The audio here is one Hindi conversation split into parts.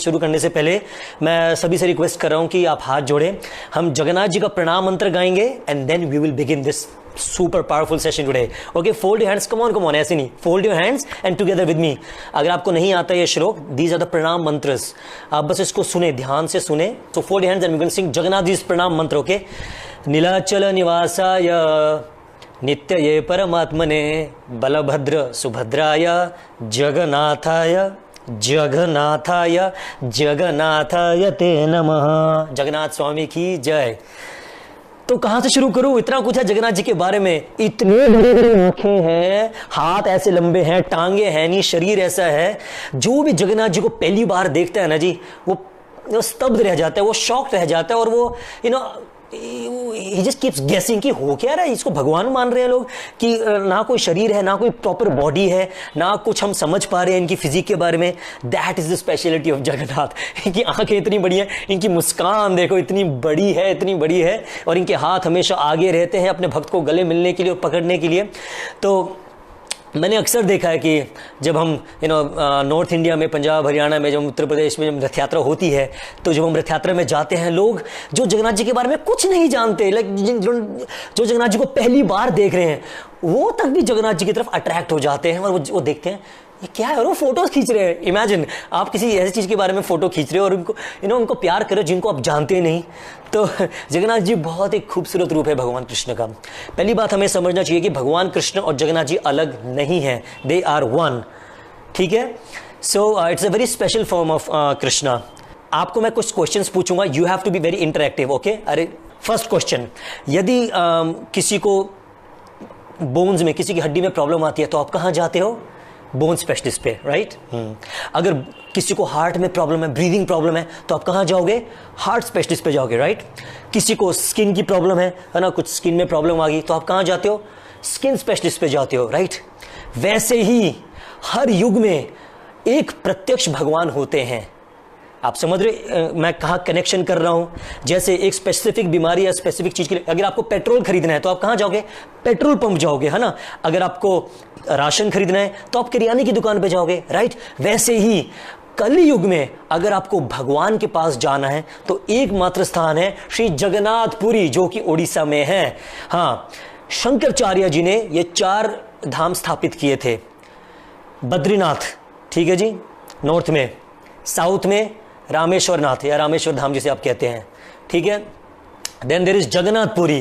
शुरू करने से पहले मैं सभी से रिक्वेस्ट कर रहा हूं कि आप हाथ जोड़ें। हम जगन्नाथ जी का प्रणाम मंत्र गाएंगे and then we will begin this super powerful session today. Okay, fold your hands, come on, ऐसे नहीं, fold your hands and together with me. अगर आपको नहीं आता ये श्लोक, दीज आर द प्रणाम मंत्रस, आप बस इसको सुने, ध्यान से सुने। So fold your hands and we will sing Jagannath ji प्रणाम मंत्र। ओके, नीलाचल निवासाय नित्यये परमात्मने बलभद्र सुभद्राय जगन्नाथाय जगन्नाथाय जगन्नाथाय ते नमः। जगन्नाथ स्वामी की जय। तो कहां से शुरू करूं? इतना कुछ है जगन्नाथ जी के बारे में। इतने बड़े बड़े आंखें हैं, हाथ ऐसे लंबे हैं, टांगे हैं नहीं, शरीर ऐसा है। जो भी जगन्नाथ जी को पहली बार देखता है ना जी, वो स्तब्ध रह जाता है, वो शॉक्ड रह जाता है, और वो he just keeps guessing कि हो क्या रहा है। इसको भगवान मान रहे हैं लोग कि ना कोई शरीर है, ना कोई प्रॉपर बॉडी है, ना कुछ हम समझ पा रहे हैं इनकी फिजिक के बारे में। That is the speciality of Jagannath. इनकी आंखें इतनी बड़ी हैं, इनकी मुस्कान देखो इतनी बड़ी है, इतनी बड़ी है, और इनके हाथ हमेशा आगे रहते हैं अपने भक्त को गले मिलने के लिए और पकड़ने के लिए। तो मैंने अक्सर देखा है कि जब हम नॉर्थ इंडिया में, पंजाब हरियाणा में, जब उत्तर प्रदेश में जब रथ यात्रा होती है, तो जब हम रथ यात्रा में जाते हैं, लोग जो जगन्नाथ जी के बारे में कुछ नहीं जानते, जो जगन्नाथ जी को पहली बार देख रहे हैं, वो तक भी जगन्नाथ जी की तरफ अट्रैक्ट हो जाते हैं, और वो देखते हैं ये क्या है, और वो फोटोज खींच रहे हैं। इमेजिन आप किसी ऐसी चीज के बारे में फोटो खींच रहे हो और उनको उनको प्यार करो जिनको आप जानते नहीं। तो जगन्नाथ जी बहुत एक खूबसूरत रूप है भगवान कृष्ण का। पहली बात हमें समझना चाहिए कि भगवान कृष्ण और जगन्नाथ जी अलग नहीं है, दे आर वन। ठीक है, so it's a very special form of Krishna. आपको मैं कुछ क्वेश्चंस पूछूंगा, you have to be very interactive. Okay, अरे फर्स्ट क्वेश्चन, यदि किसी को बोन्स में, किसी की हड्डी में प्रॉब्लम आती है तो आप कहाँ जाते हो? बोन स्पेशलिस्ट पे, राइट? अगर किसी को हार्ट में प्रॉब्लम है, ब्रीदिंग प्रॉब्लम है, तो आप कहाँ जाओगे? हार्ट स्पेशलिस्ट पे जाओगे, राइट? किसी को स्किन की प्रॉब्लम है ना, कुछ स्किन में प्रॉब्लम आ गई, तो आप कहाँ जाते हो? स्किन स्पेशलिस्ट पे जाते हो, राइट? वैसे ही हर युग में एक प्रत्यक्ष भगवान होते हैं। आप समझ रहे मैं कहाँ कनेक्शन कर रहा हूं? जैसे एक स्पेसिफिक बीमारी या स्पेसिफिक चीज के लिए अगर आपको पेट्रोल खरीदना है तो आप कहाँ जाओगे? पेट्रोल पंप जाओगे, है ना? अगर आपको राशन खरीदना है तो आप किराने की दुकान पे जाओगे, राइट? वैसे ही कलि युग में अगर आपको भगवान के पास जाना है तो एकमात्र स्थान है श्री जगन्नाथपुरी, जो कि उड़ीसा में है। हाँ, शंकराचार्य जी ने ये 4 धाम स्थापित किए थे। बद्रीनाथ, ठीक है जी, नॉर्थ में, साउथ में रामेश्वर नाथ या रामेश्वर धाम जिसे आप कहते हैं, ठीक है। Then there is Jagannathpuri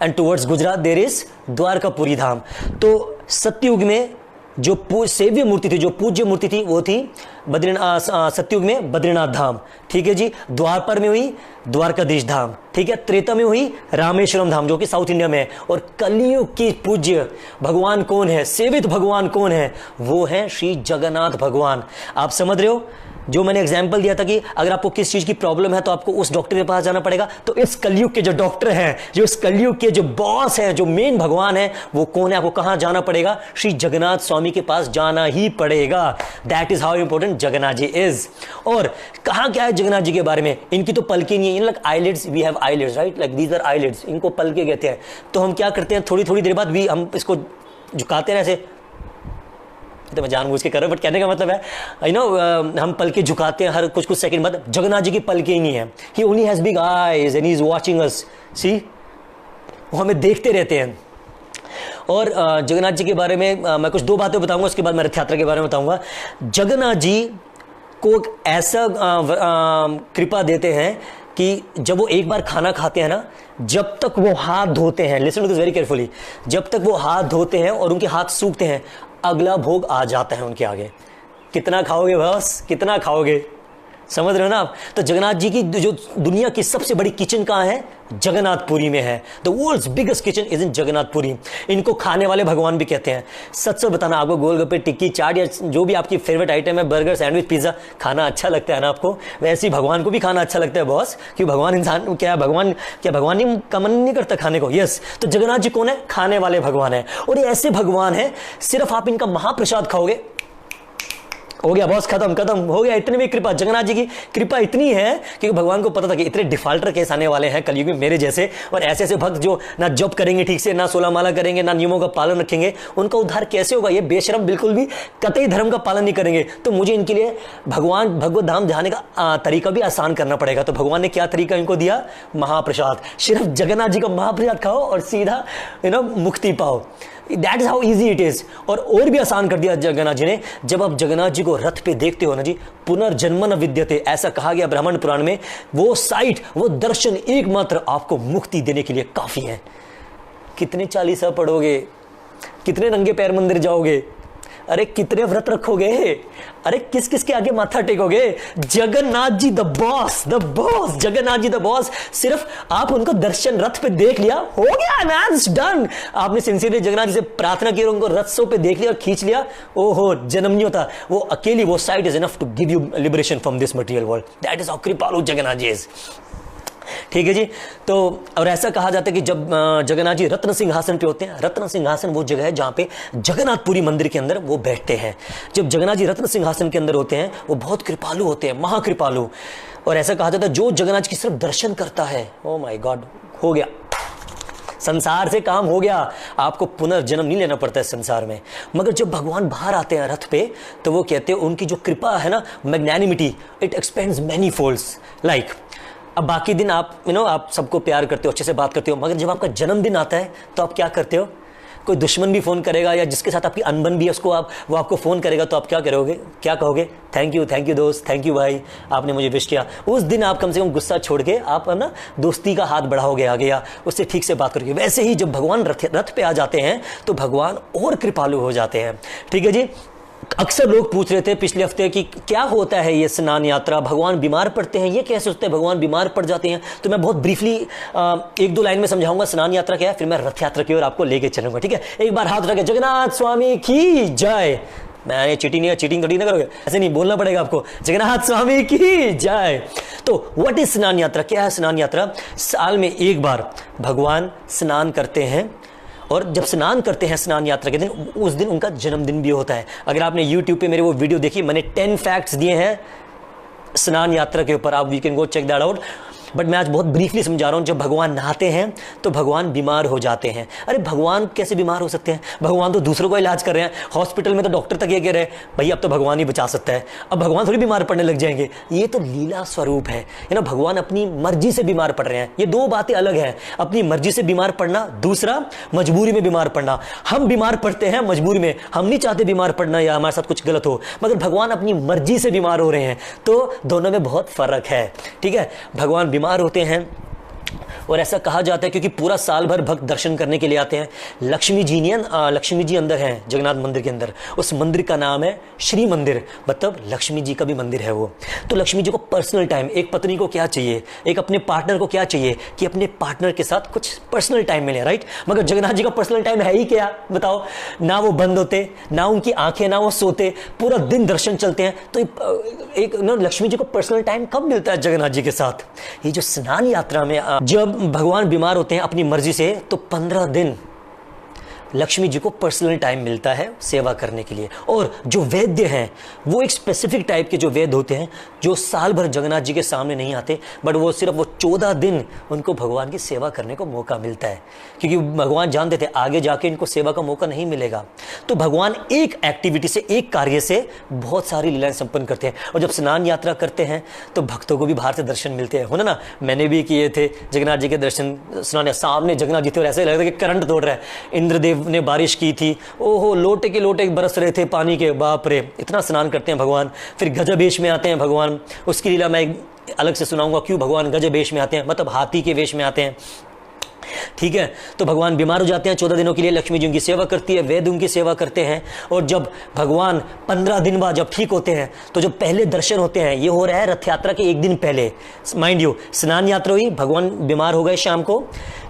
and towards Gujarat there is Dwarkapuri धाम। तो सत्ययुग में जो सेव्य मूर्ति थी, जो पूज्य मूर्ति थी, वो थी सत्ययुग में बद्रीनाथ धाम, ठीक है जी। द्वापर में हुई द्वारकाधीश धाम, ठीक है। त्रेता में हुई रामेश्वरम धाम जो कि साउथ इंडिया में है। और कलियुग की पूज्य भगवान कौन है, सेवित भगवान कौन है? वो है श्री जगन्नाथ भगवान। आप समझ रहे हो? जो मैंने एग्जाम्पल दिया था कि अगर आपको किस चीज की प्रॉब्लम है तो आपको उस डॉक्टर के पास जाना पड़ेगा, तो इस कलयुग के जो डॉक्टर हैं, जो इस कलयुग के जो बॉस हैं, जो मेन भगवान है, वो कौन है? आपको कहां जाना पड़ेगा? श्री जगन्नाथ स्वामी के पास जाना ही पड़ेगा। That is how important Jagannath ji is. और कहां क्या है जगन्नाथ जी के बारे में? इनकी तो पलके नहीं है, like eyelids, we have eyelids, right? Like these are eyelids, इनको पलके कहते हैं। तो हम क्या करते हैं, थोड़ी थोड़ी देर बाद भी हम इसको झुकाते हैं ऐसे, तो मैं जानबूझ के कर रहा हूं, बट कहने का मतलब है हम पलके झुकाते हैं हर कुछ कुछ सेकंड बाद। जगन्नाथ जी की पलके ही नहीं है। He only has big eyes and he is watching us, see, वो हमें देखते रहते हैं। और जगन्नाथ जी के बारे में मैं कुछ 2 बातें बताऊंगा, उसके बाद मैं रथ यात्रा के बारे में बताऊंगा। जगन्नाथ जी को ऐसा कृपा देते हैं कि जब वो एक बार खाना खाते हैं ना, जब तक वो हाथ धोते हैं, listen to this very carefully, जब तक वो हाथ धोते हैं और उनके हाथ सूखते हैं, अगला भोग आ जाता है उनके आगे। कितना खाओगे बस, कितना खाओगे? समझ रहे हो ना आप? तो जगन्नाथ जी की जो दुनिया की सबसे बड़ी किचन कहाँ है? जगन्नाथपुरी में है। The world's biggest kitchen is in Jagannathpuri. इनको खाने वाले भगवान भी कहते हैं। सच सच बताना, आपको गोलगप्पे, टिक्की, चाट या जो भी आपकी फेवरेट आइटम है, बर्गर, सैंडविच, पिज्जा खाना अच्छा लगता है ना आपको? वैसे ही भगवान को भी खाना अच्छा लगता है बॉस, कि भगवान इंसान क्या भगवान नहीं का मन नहीं करता खाने को? यस। तो जगन्नाथ जी कौन है? खाने वाले भगवान है। और ये ऐसे भगवान है, सिर्फ आप इनका महाप्रसाद खाओगे हो गया बॉस, खत्म खत्म हो गया। इतनी भी कृपा, जगन्नाथ जी की कृपा इतनी है क्योंकि भगवान को पता था कि इतने डिफाल्टर केस आने वाले हैं कलयुग में मेरे जैसे, और ऐसे ऐसे भक्त जो ना जॉब करेंगे ठीक से, ना 16 माला करेंगे, ना नियमों का पालन रखेंगे, उनका उद्धार कैसे होगा? ये बेशरम बिल्कुल भी कतई धर्म का पालन नहीं करेंगे। तो मुझे इनके लिए भगवान भगवत धाम जाने का तरीका भी आसान करना पड़ेगा। तो भगवान ने क्या तरीका इनको दिया? महाप्रसाद। सिर्फ जगन्नाथ जी का महाप्रसाद खाओ और सीधा मुक्ति पाओ। That is how easy it is. और भी आसान कर दिया जगन्नाथ जी ने। जब आप जगन्नाथ जी को रथ पे देखते हो ना जी, पुनर्जन्म न विद्यते, ऐसा कहा गया ब्राह्मण पुराण में। वो साइट, वो दर्शन एकमात्र आपको मुक्ति देने के लिए काफी है। कितने चालीसा पढ़ोगे, कितने नंगे पैर मंदिर जाओगे, अरे कितने व्रत रखोगे, अरे किस किस के आगे माथा टेकोगे? Jagannath ji the boss, the boss, Jagannath ji the boss. सिर्फ आप उनको दर्शन रथ पे देख लिया, हो गया मैन, इट्स डन। आपने सिंसियरली जगन्नाथ जी से प्रार्थना की और उनको रथों पे देख लिया और खींच लिया, ओहो जन्म नहीं होता। वो अकेली वो sight is enough to give you liberation from this material world. That is how कृपालु जगन्नाथ जी इज। ठीक है जी। तो और ऐसा कहा जाता है कि जब जगन्नाथ जी रत्न सिंहासन पे होते हैं, रत्न सिंहासन वो जगह है जहां पे जगन्नाथपुरी मंदिर के अंदर वो बैठते हैं। जब जगन्नाथ जी रत्न सिंहासन के अंदर होते हैं, वो बहुत कृपालु होते हैं, महाकृपालु। और ऐसा कहा जाता है जो जगन्नाथ की सिर्फ दर्शन करता है, ओ माय गॉड, हो गया, संसार से काम हो गया। आपको पुनर्जन्म नहीं लेना पड़ता है संसार में। मगर जब भगवान बाहर आते हैं रथ पे, तो वो कहते हैं उनकी जो कृपा है ना, magnanimity, it expands many folds. Like अब बाकी दिन आप आप सबको प्यार करते हो, अच्छे से बात करते हो, मगर जब आपका जन्मदिन आता है तो आप क्या करते हो? कोई दुश्मन भी फोन करेगा या जिसके साथ आपकी अनबन भी है वो आपको फोन करेगा, तो आप क्या करोगे? क्या कहोगे? थैंक यू दोस्त, थैंक यू भाई, आपने मुझे विश किया। उस दिन आप कम से कम गुस्सा छोड़ के आप दोस्ती का हाथ बढ़ाओगे आगे, या उससे ठीक से बात करोगे। वैसे ही जब भगवान रथ पे आ जाते हैं तो भगवान और कृपालु हो जाते हैं। ठीक है जी। अक्सर लोग पूछ रहे थे पिछले हफ्ते कि क्या होता है ये स्नान यात्रा, भगवान बीमार पड़ते हैं, ये कैसे होता है भगवान बीमार पड़ जाते हैं? तो मैं बहुत ब्रीफली 1-2 लाइन में समझाऊंगा स्नान यात्रा क्या है, फिर मैं रथ यात्रा की ओर आपको लेके चलूंगा। ठीक है, एक बार हाथ रखे, जगन्नाथ स्वामी की जय। मैं चीटिंग थोड़ी ना करोगे, ऐसे नहीं बोलना पड़ेगा आपको, जगन्नाथ स्वामी की जय। तो व्हाट इज स्नान यात्रा? क्या है स्नान यात्रा? साल में एक बार भगवान स्नान करते हैं, और जब स्नान करते हैं स्नान यात्रा के दिन, उस दिन उनका जन्मदिन भी होता है। अगर आपने YouTube पे मेरे वो वीडियो देखी, मैंने 10 फैक्ट्स दिए हैं स्नान यात्रा के ऊपर, आप you can go check that out. But मैं आज बहुत ब्रीफली समझा रहा हूं। जब भगवान नहाते हैं तो भगवान बीमार हो जाते हैं। अरे भगवान कैसे बीमार हो सकते हैं? भगवान तो दूसरों को इलाज कर रहे हैं, हॉस्पिटल में तो डॉक्टर तक ये कह रहे हैं भाई अब तो भगवान ही बचा सकता है, अब भगवान थोड़ी बीमार पड़ने लग जाएंगे। ये तो लीला स्वरूप है भगवान अपनी मर्जी से बीमार पड़ रहे हैं। ये दो बातें अलग हैं, अपनी मर्जी से बीमार पड़ना, दूसरा मजबूरी में बीमार पड़ना। हम बीमार पड़ते हैं मजबूरी में, हम नहीं चाहते बीमार पड़ना या हमारे साथ कुछ गलत हो, मगर भगवान अपनी मर्जी से बीमार हो रहे हैं। तो दोनों में बहुत फर्क है। ठीक है, भगवान बीमार होते हैं और ऐसा कहा जाता है क्योंकि पूरा साल भर भक्त दर्शन करने के लिए आते हैं। लक्ष्मी जी अंदर हैं जगन्नाथ मंदिर के अंदर। उस मंदिर का नाम है श्री मंदिर, मतलब लक्ष्मी जी का भी मंदिर है वो। तो लक्ष्मी जी को पर्सनल टाइम, एक पत्नी को क्या चाहिए, एक अपने पार्टनर को क्या चाहिए कि अपने पार्टनर के साथ कुछ पर्सनल टाइम मिले, राइट? मगर जगन्नाथ जी का पर्सनल टाइम है ही क्या, बताओ? ना वो बंद होते, ना उनकी आंखें, ना वो सोते, पूरा दिन दर्शन चलते हैं। तो एक लक्ष्मी जी को पर्सनल टाइम कब मिलता है जगन्नाथ जी के साथ? ये जो स्नान यात्रा में जब भगवान बीमार होते हैं अपनी मर्जी से, तो 15 दिन लक्ष्मी जी को पर्सनल टाइम मिलता है सेवा करने के लिए। और जो वैद्य हैं वो एक स्पेसिफिक टाइप के जो वैद्य होते हैं, जो साल भर जगन्नाथ जी के सामने नहीं आते, बट वो सिर्फ वो 14 दिन उनको भगवान की सेवा करने को मौका मिलता है, क्योंकि भगवान जानते थे आगे जाके इनको सेवा का मौका नहीं मिलेगा। तो भगवान एक एक्टिविटी से, एक कार्य से बहुत सारी लीलाएं संपन्न करते हैं। और जब स्नान यात्रा करते हैं तो भक्तों को भी बाहर से दर्शन मिलते हैं, हो ना? मैंने भी किए थे जगन्नाथ जी के दर्शन। स्नान सामने जगन्नाथ जी थे और ऐसे लग रहा था कि करंट तोड़ रहा है। इंद्रदेव ने बारिश की थी, ओहो लोटे के लोटे बरस रहे थे पानी के, बाप रे, इतना स्नान करते हैं भगवान। फिर गजवेश में आते हैं भगवान, उसकी लीला मैं अलग से सुनाऊंगा क्यों भगवान गजवेश में आते हैं, मतलब हाथी के वेश में आते हैं। ठीक है, तो भगवान बीमार हो जाते हैं 14 दिनों के लिए, लक्ष्मी जी उनकी सेवा करती है, वैद्य उनकी सेवा करते हैं। और जब भगवान 15 दिन बाद जब ठीक होते हैं, तो जब पहले दर्शन होते हैं, ये हो रहा है रथ यात्रा के एक दिन पहले। माइंड यू, स्नान यात्रा हुई, भगवान बीमार हो गए शाम को,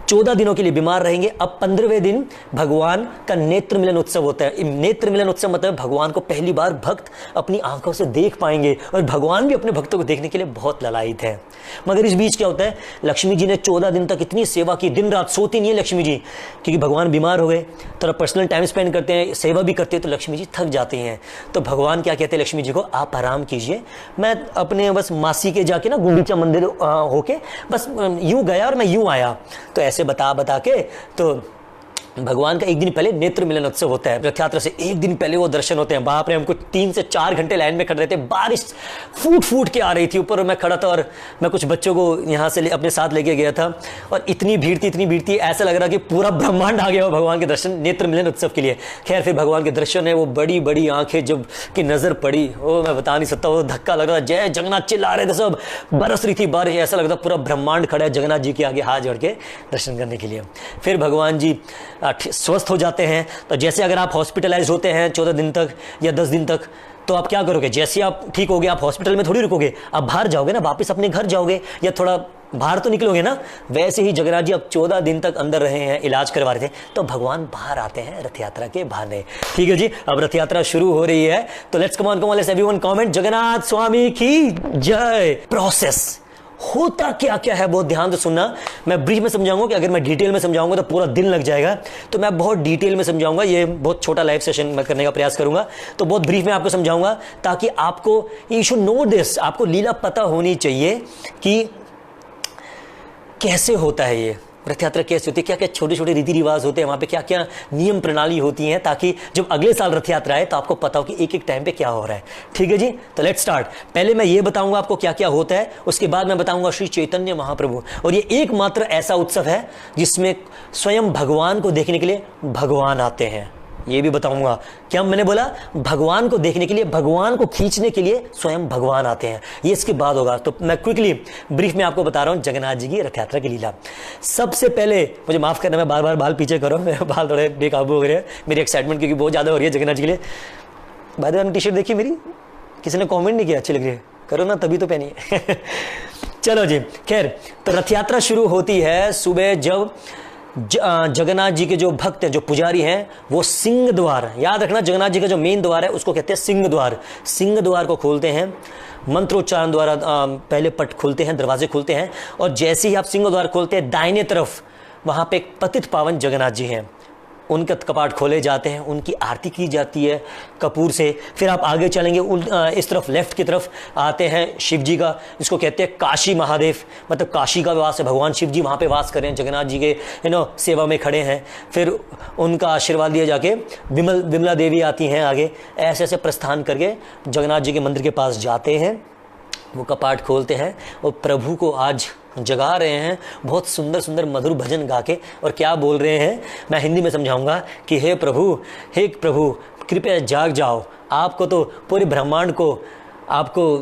14 दिनों के लिए बीमार रहेंगे। अब 15वें दिन भगवान का नेत्र मिलन उत्सव होता है। नेत्र मिलन उत्सव मतलब भगवान को पहली बार भक्त अपनी आंखों से देख पाएंगे, और भगवान भी अपने भक्तों को देखने के लिए बहुत ललायित है। मगर इस बीच क्या होता है, लक्ष्मी जी ने 14 दिन तक इतनी सेवा की, दिन रात सोती नहीं है लक्ष्मी जी, क्योंकि भगवान बीमार हो गए, थोड़ा पर्सनल टाइम स्पेंड करते हैं, सेवा भी करते हैं, तो लक्ष्मी जी थक जाती हैं। तो भगवान क्या कहते हैं लक्ष्मी जी को, आप आराम कीजिए, मैं अपने बस मासी के जाके ना गुंडीचा मंदिर होके बस यूं गया और मैं यूं आया। तो ऐसे बता के तो भगवान का एक दिन पहले नेत्र मिलन उत्सव होता है। रथ यात्रा से एक दिन पहले वो दर्शन होते हैं। बाप रे, हमको 3 से 4 घंटे लाइन में खड़े रहते। बारिश फूट के आ रही थी ऊपर, और मैं खड़ा था, और मैं कुछ बच्चों को यहाँ से अपने साथ लेके गया था, और इतनी भीड़ थी, ऐसा लग रहा कि पूरा ब्रह्मांड आ गया हो भगवान के दर्शन नेत्र मिलन उत्सव के लिए। खैर, फिर भगवान के दर्शन है, वो बड़ी बड़ी आंखें जब की नजर पड़ी, वो मैं बता नहीं सकता, वो धक्का लग रहा था। जय जगन्नाथ चिल्ला रहे थे सब, बरस रही थी बारिश, ऐसा लगता पूरा ब्रह्मांड खड़ा है जगन्नाथ जी के आगे हाथ जोड़ के दर्शन करने के लिए। फिर भगवान जी स्वस्थ हो जाते हैं। तो जैसे अगर आप हॉस्पिटलाइज होते हैं 14 दिन तक या 10 दिन तक, तो आप क्या करोगे, जैसे आप ठीक हो गए आप हॉस्पिटल में थोड़ी रुकोगे, आप बाहर जाओगे ना, वापस अपने घर जाओगे या थोड़ा बाहर तो निकलोगे ना। वैसे ही जगन्नाथ जी अब 14 दिन तक अंदर रहे हैं, इलाज करवा रहे थे, तो भगवान बाहर आते हैं रथ यात्रा के बहाने। ठीक है जी, अब रथ यात्रा शुरू हो रही है, तो let's come on let's everyone comment Jagannath Swami की जय। प्रोसेस होता क्या क्या है बहुत ध्यान से सुनना। मैं ब्रीफ में समझाऊंगा, कि अगर मैं डिटेल में समझाऊंगा तो पूरा दिन लग जाएगा, तो मैं बहुत डिटेल में समझाऊंगा। ये बहुत छोटा लाइव सेशन मैं करने का प्रयास करूंगा, तो बहुत ब्रीफ में आपको समझाऊंगा, ताकि आपको यू शुड नो दिस, आपको लीला पता होनी चाहिए कि कैसे होता है ये रथ यात्रा, कैसे होती है, क्या क्या छोटे छोटे रीति रिवाज होते हैं वहाँ पे, क्या क्या नियम प्रणाली होती हैं, ताकि जब अगले साल रथ यात्रा है तो आपको पता हो कि एक एक टाइम पे क्या हो रहा है। ठीक है जी, तो लेट्स स्टार्ट। पहले मैं ये बताऊंगा आपको क्या क्या होता है, उसके बाद मैं बताऊंगा श्री चैतन्य महाप्रभु। और ये एकमात्र ऐसा उत्सव है जिसमें स्वयं भगवान को देखने के लिए भगवान आते हैं, ये भी बताऊंगा। क्या मैंने बोला, भगवान को देखने के लिए, भगवान को खींचने के लिए स्वयं भगवान आते हैं, ये इसके बाद होगा। तो मैं क्विकली ब्रीफ में आपको बता रहा हूं जगन्नाथ जी की रथ यात्रा की लीला। सबसे पहले मुझे माफ करना, मैं बार बार बाल पीछे करो, मेरे बाल थोड़े बेकाबू हो रहे हैं, मेरी एक्साइटमेंट क्योंकि बहुत ज्यादा हो रही है जगन्नाथ जी के लिए। बाद में टी शर्ट देखी मेरी, किसी ने कॉमेंट नहीं किया अच्छी लग रही है, करो ना तभी तो पहनी है। चलो जी, खैर, तो रथ यात्रा शुरू होती है सुबह, जब जगन्नाथ जी के जो भक्त हैं, जो पुजारी हैं, वो सिंह द्वार, याद रखना जगन्नाथ जी का जो मेन द्वार है उसको कहते हैं सिंह द्वार। सिंह द्वार को खोलते हैं, मंत्रोच्चारण द्वारा पहले पट खुलते हैं, दरवाजे खुलते हैं, और जैसे ही आप सिंह द्वार खोलते हैं, दाहिने तरफ वहाँ पे एक पतित पावन जगन्नाथ जी हैं, उनके कपाट खोले जाते हैं, उनकी आरती की जाती है कपूर से। फिर आप आगे चलेंगे, इस तरफ लेफ्ट की तरफ आते हैं शिव जी का, जिसको कहते हैं काशी महादेव, मतलब काशी का वास है, भगवान शिव जी वहाँ पे वास कर रहे हैं, जगन्नाथ जी के सेवा में खड़े हैं। फिर उनका आशीर्वाद लिया जाके विमला देवी आती हैं आगे, ऐसे ऐसे प्रस्थान करके जगन्नाथ जी के मंदिर के पास जाते हैं, वो कपाट खोलते हैं और प्रभु को आज जगा रहे हैं, बहुत सुंदर सुंदर मधुर भजन गा के। और क्या बोल रहे हैं, मैं हिंदी में समझाऊंगा कि हे प्रभु कृपया जाग जाओ, आपको तो पूरे ब्रह्मांड को, आपको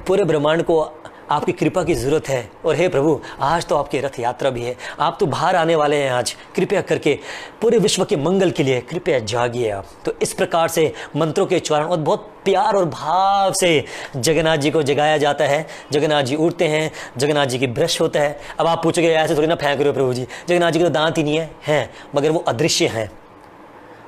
पूरे ब्रह्मांड को आपकी कृपा की ज़रूरत है, और हे प्रभु आज तो आपकी रथ यात्रा भी है, आप तो बाहर आने वाले हैं आज, कृपया करके पूरे विश्व के मंगल के लिए कृपया जागिए आप। तो इस प्रकार से मंत्रों के उच्चारण और बहुत प्यार और भाव से जगन्नाथ जी को जगाया जाता है। जगन्नाथ जी उठते हैं, जगन्नाथ जी की ब्रश होता है। अब आप पूछोगे ऐसे थोड़ी ना फेंक रहे हो प्रभु जी, जगन्नाथ जी के तो दांत ही नहीं है, मगर वो अदृश्य हैं,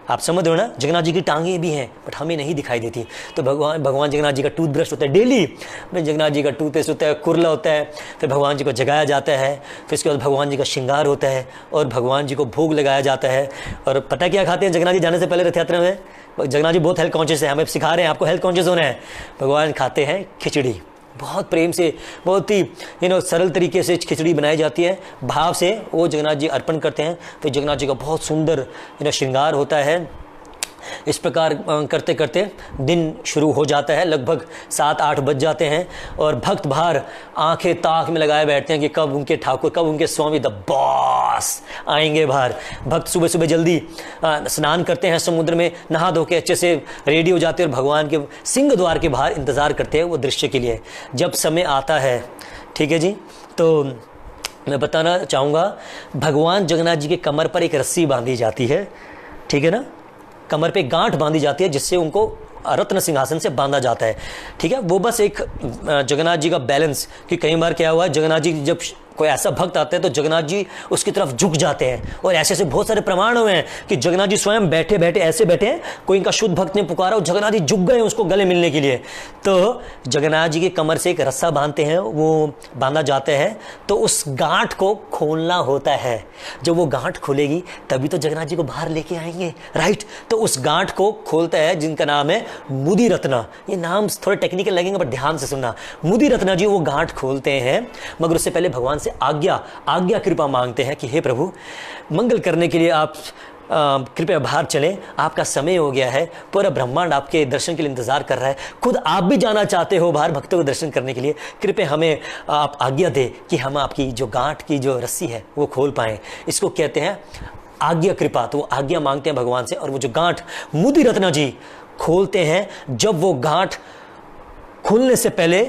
आप समझ रहे हो ना। जगन्नाथ जी की टांगे भी हैं बट हमें नहीं दिखाई देती। तो भगवान जगन्नाथ जी का टूथब्रश होता है डेली, फिर जगन्नाथ जी का टूथपेस्ट होता है, कुरला होता है, फिर भगवान जी को जगाया जाता है, फिर उसके बाद भगवान जी का श्रृंगार होता है और भगवान जी को भोग लगाया जाता है। और पता क्या खाते हैं जगन्नाथ जी जाने से पहले रथ यात्रा में? जगन्नाथ जी बहुत हेल्थ कॉन्शियस है, हमें सिखा रहे हैं आपको हेल्थ कॉन्शियस होना है। भगवान खाते हैं खिचड़ी, बहुत प्रेम से, बहुत ही सरल तरीके से खिचड़ी बनाई जाती है, भाव से वो जगन्नाथ जी अर्पण करते हैं। फिर जगन्नाथ जी का बहुत सुंदर श्रृंगार होता है। इस प्रकार करते करते दिन शुरू हो जाता है, लगभग 7-8 बज जाते हैं और भक्त बाहर आंखें ताक में लगाए बैठते हैं कि कब उनके ठाकुर, कब उनके स्वामी द बॉस आएंगे बाहर। भक्त सुबह सुबह जल्दी स्नान करते हैं, समुद्र में नहा धो के अच्छे से रेडी हो जाते हैं और भगवान के सिंह द्वार के बाहर इंतज़ार करते हैं वो दृश्य के लिए। जब समय आता है, ठीक है जी, तो मैं बताना चाहूँगा भगवान जगन्नाथ जी के कमर पर एक रस्सी बांधी जाती है, ठीक है ना, कमर पे गांठ बांधी जाती है जिससे उनको रत्न सिंहासन से बांधा जाता है, ठीक है। वो बस एक जगन्नाथ जी का बैलेंस, कि कई बार क्या हुआ है जगन्नाथ जी जब कोई ऐसा भक्त आता है तो जगन्नाथ जी उसकी तरफ झुक जाते हैं। और ऐसे ऐसे बहुत सारे प्रमाण हुए हैं कि जगन्नाथ जी स्वयं बैठे बैठे ऐसे बैठे हैं, कोई इनका शुद्ध भक्त ने पुकारा और जगन्नाथ जी झुक गए उसको गले मिलने के लिए। तो जगन्नाथ जी के कमर से एक रस्सा बांधते हैं, वो बांधा जाता है, तो उस गांठ को खोलना होता है। जब वो गांठ खुलेगी तभी तो जगन्नाथ जी को बाहर लेके आएंगे, राइट। तो उस गांठ को खोलता है जिनका नाम है मुदी रत्ना। ये नाम थोड़े टेक्निकल लगेंगे पर ध्यान से सुनना। मुदी रत्ना जी वो गांठ खोलते हैं, मगर उससे पहले भगवान से आज्ञा कृपा मांगते हैं कि हे प्रभु, मंगल करने के लिए आप कृपया बाहर चलें, आपका समय हो गया है, पूरा ब्रह्मांड आपके दर्शन के लिए इंतजार कर रहा है, खुद आप भी जाना चाहते हो बाहर भक्तों को दर्शन करने के लिए, कृपया हमें आप आज्ञा दे कि हम आपकी जो गांठ की जो रस्सी है वो खोल पाएं। इसको कहते हैं आज्ञा कृपा। तो वो आज्ञा मांगते हैं भगवान से और वो जो गांठ मुदी रत्ना जी खोलते हैं। जब वो गांठ खुलने से पहले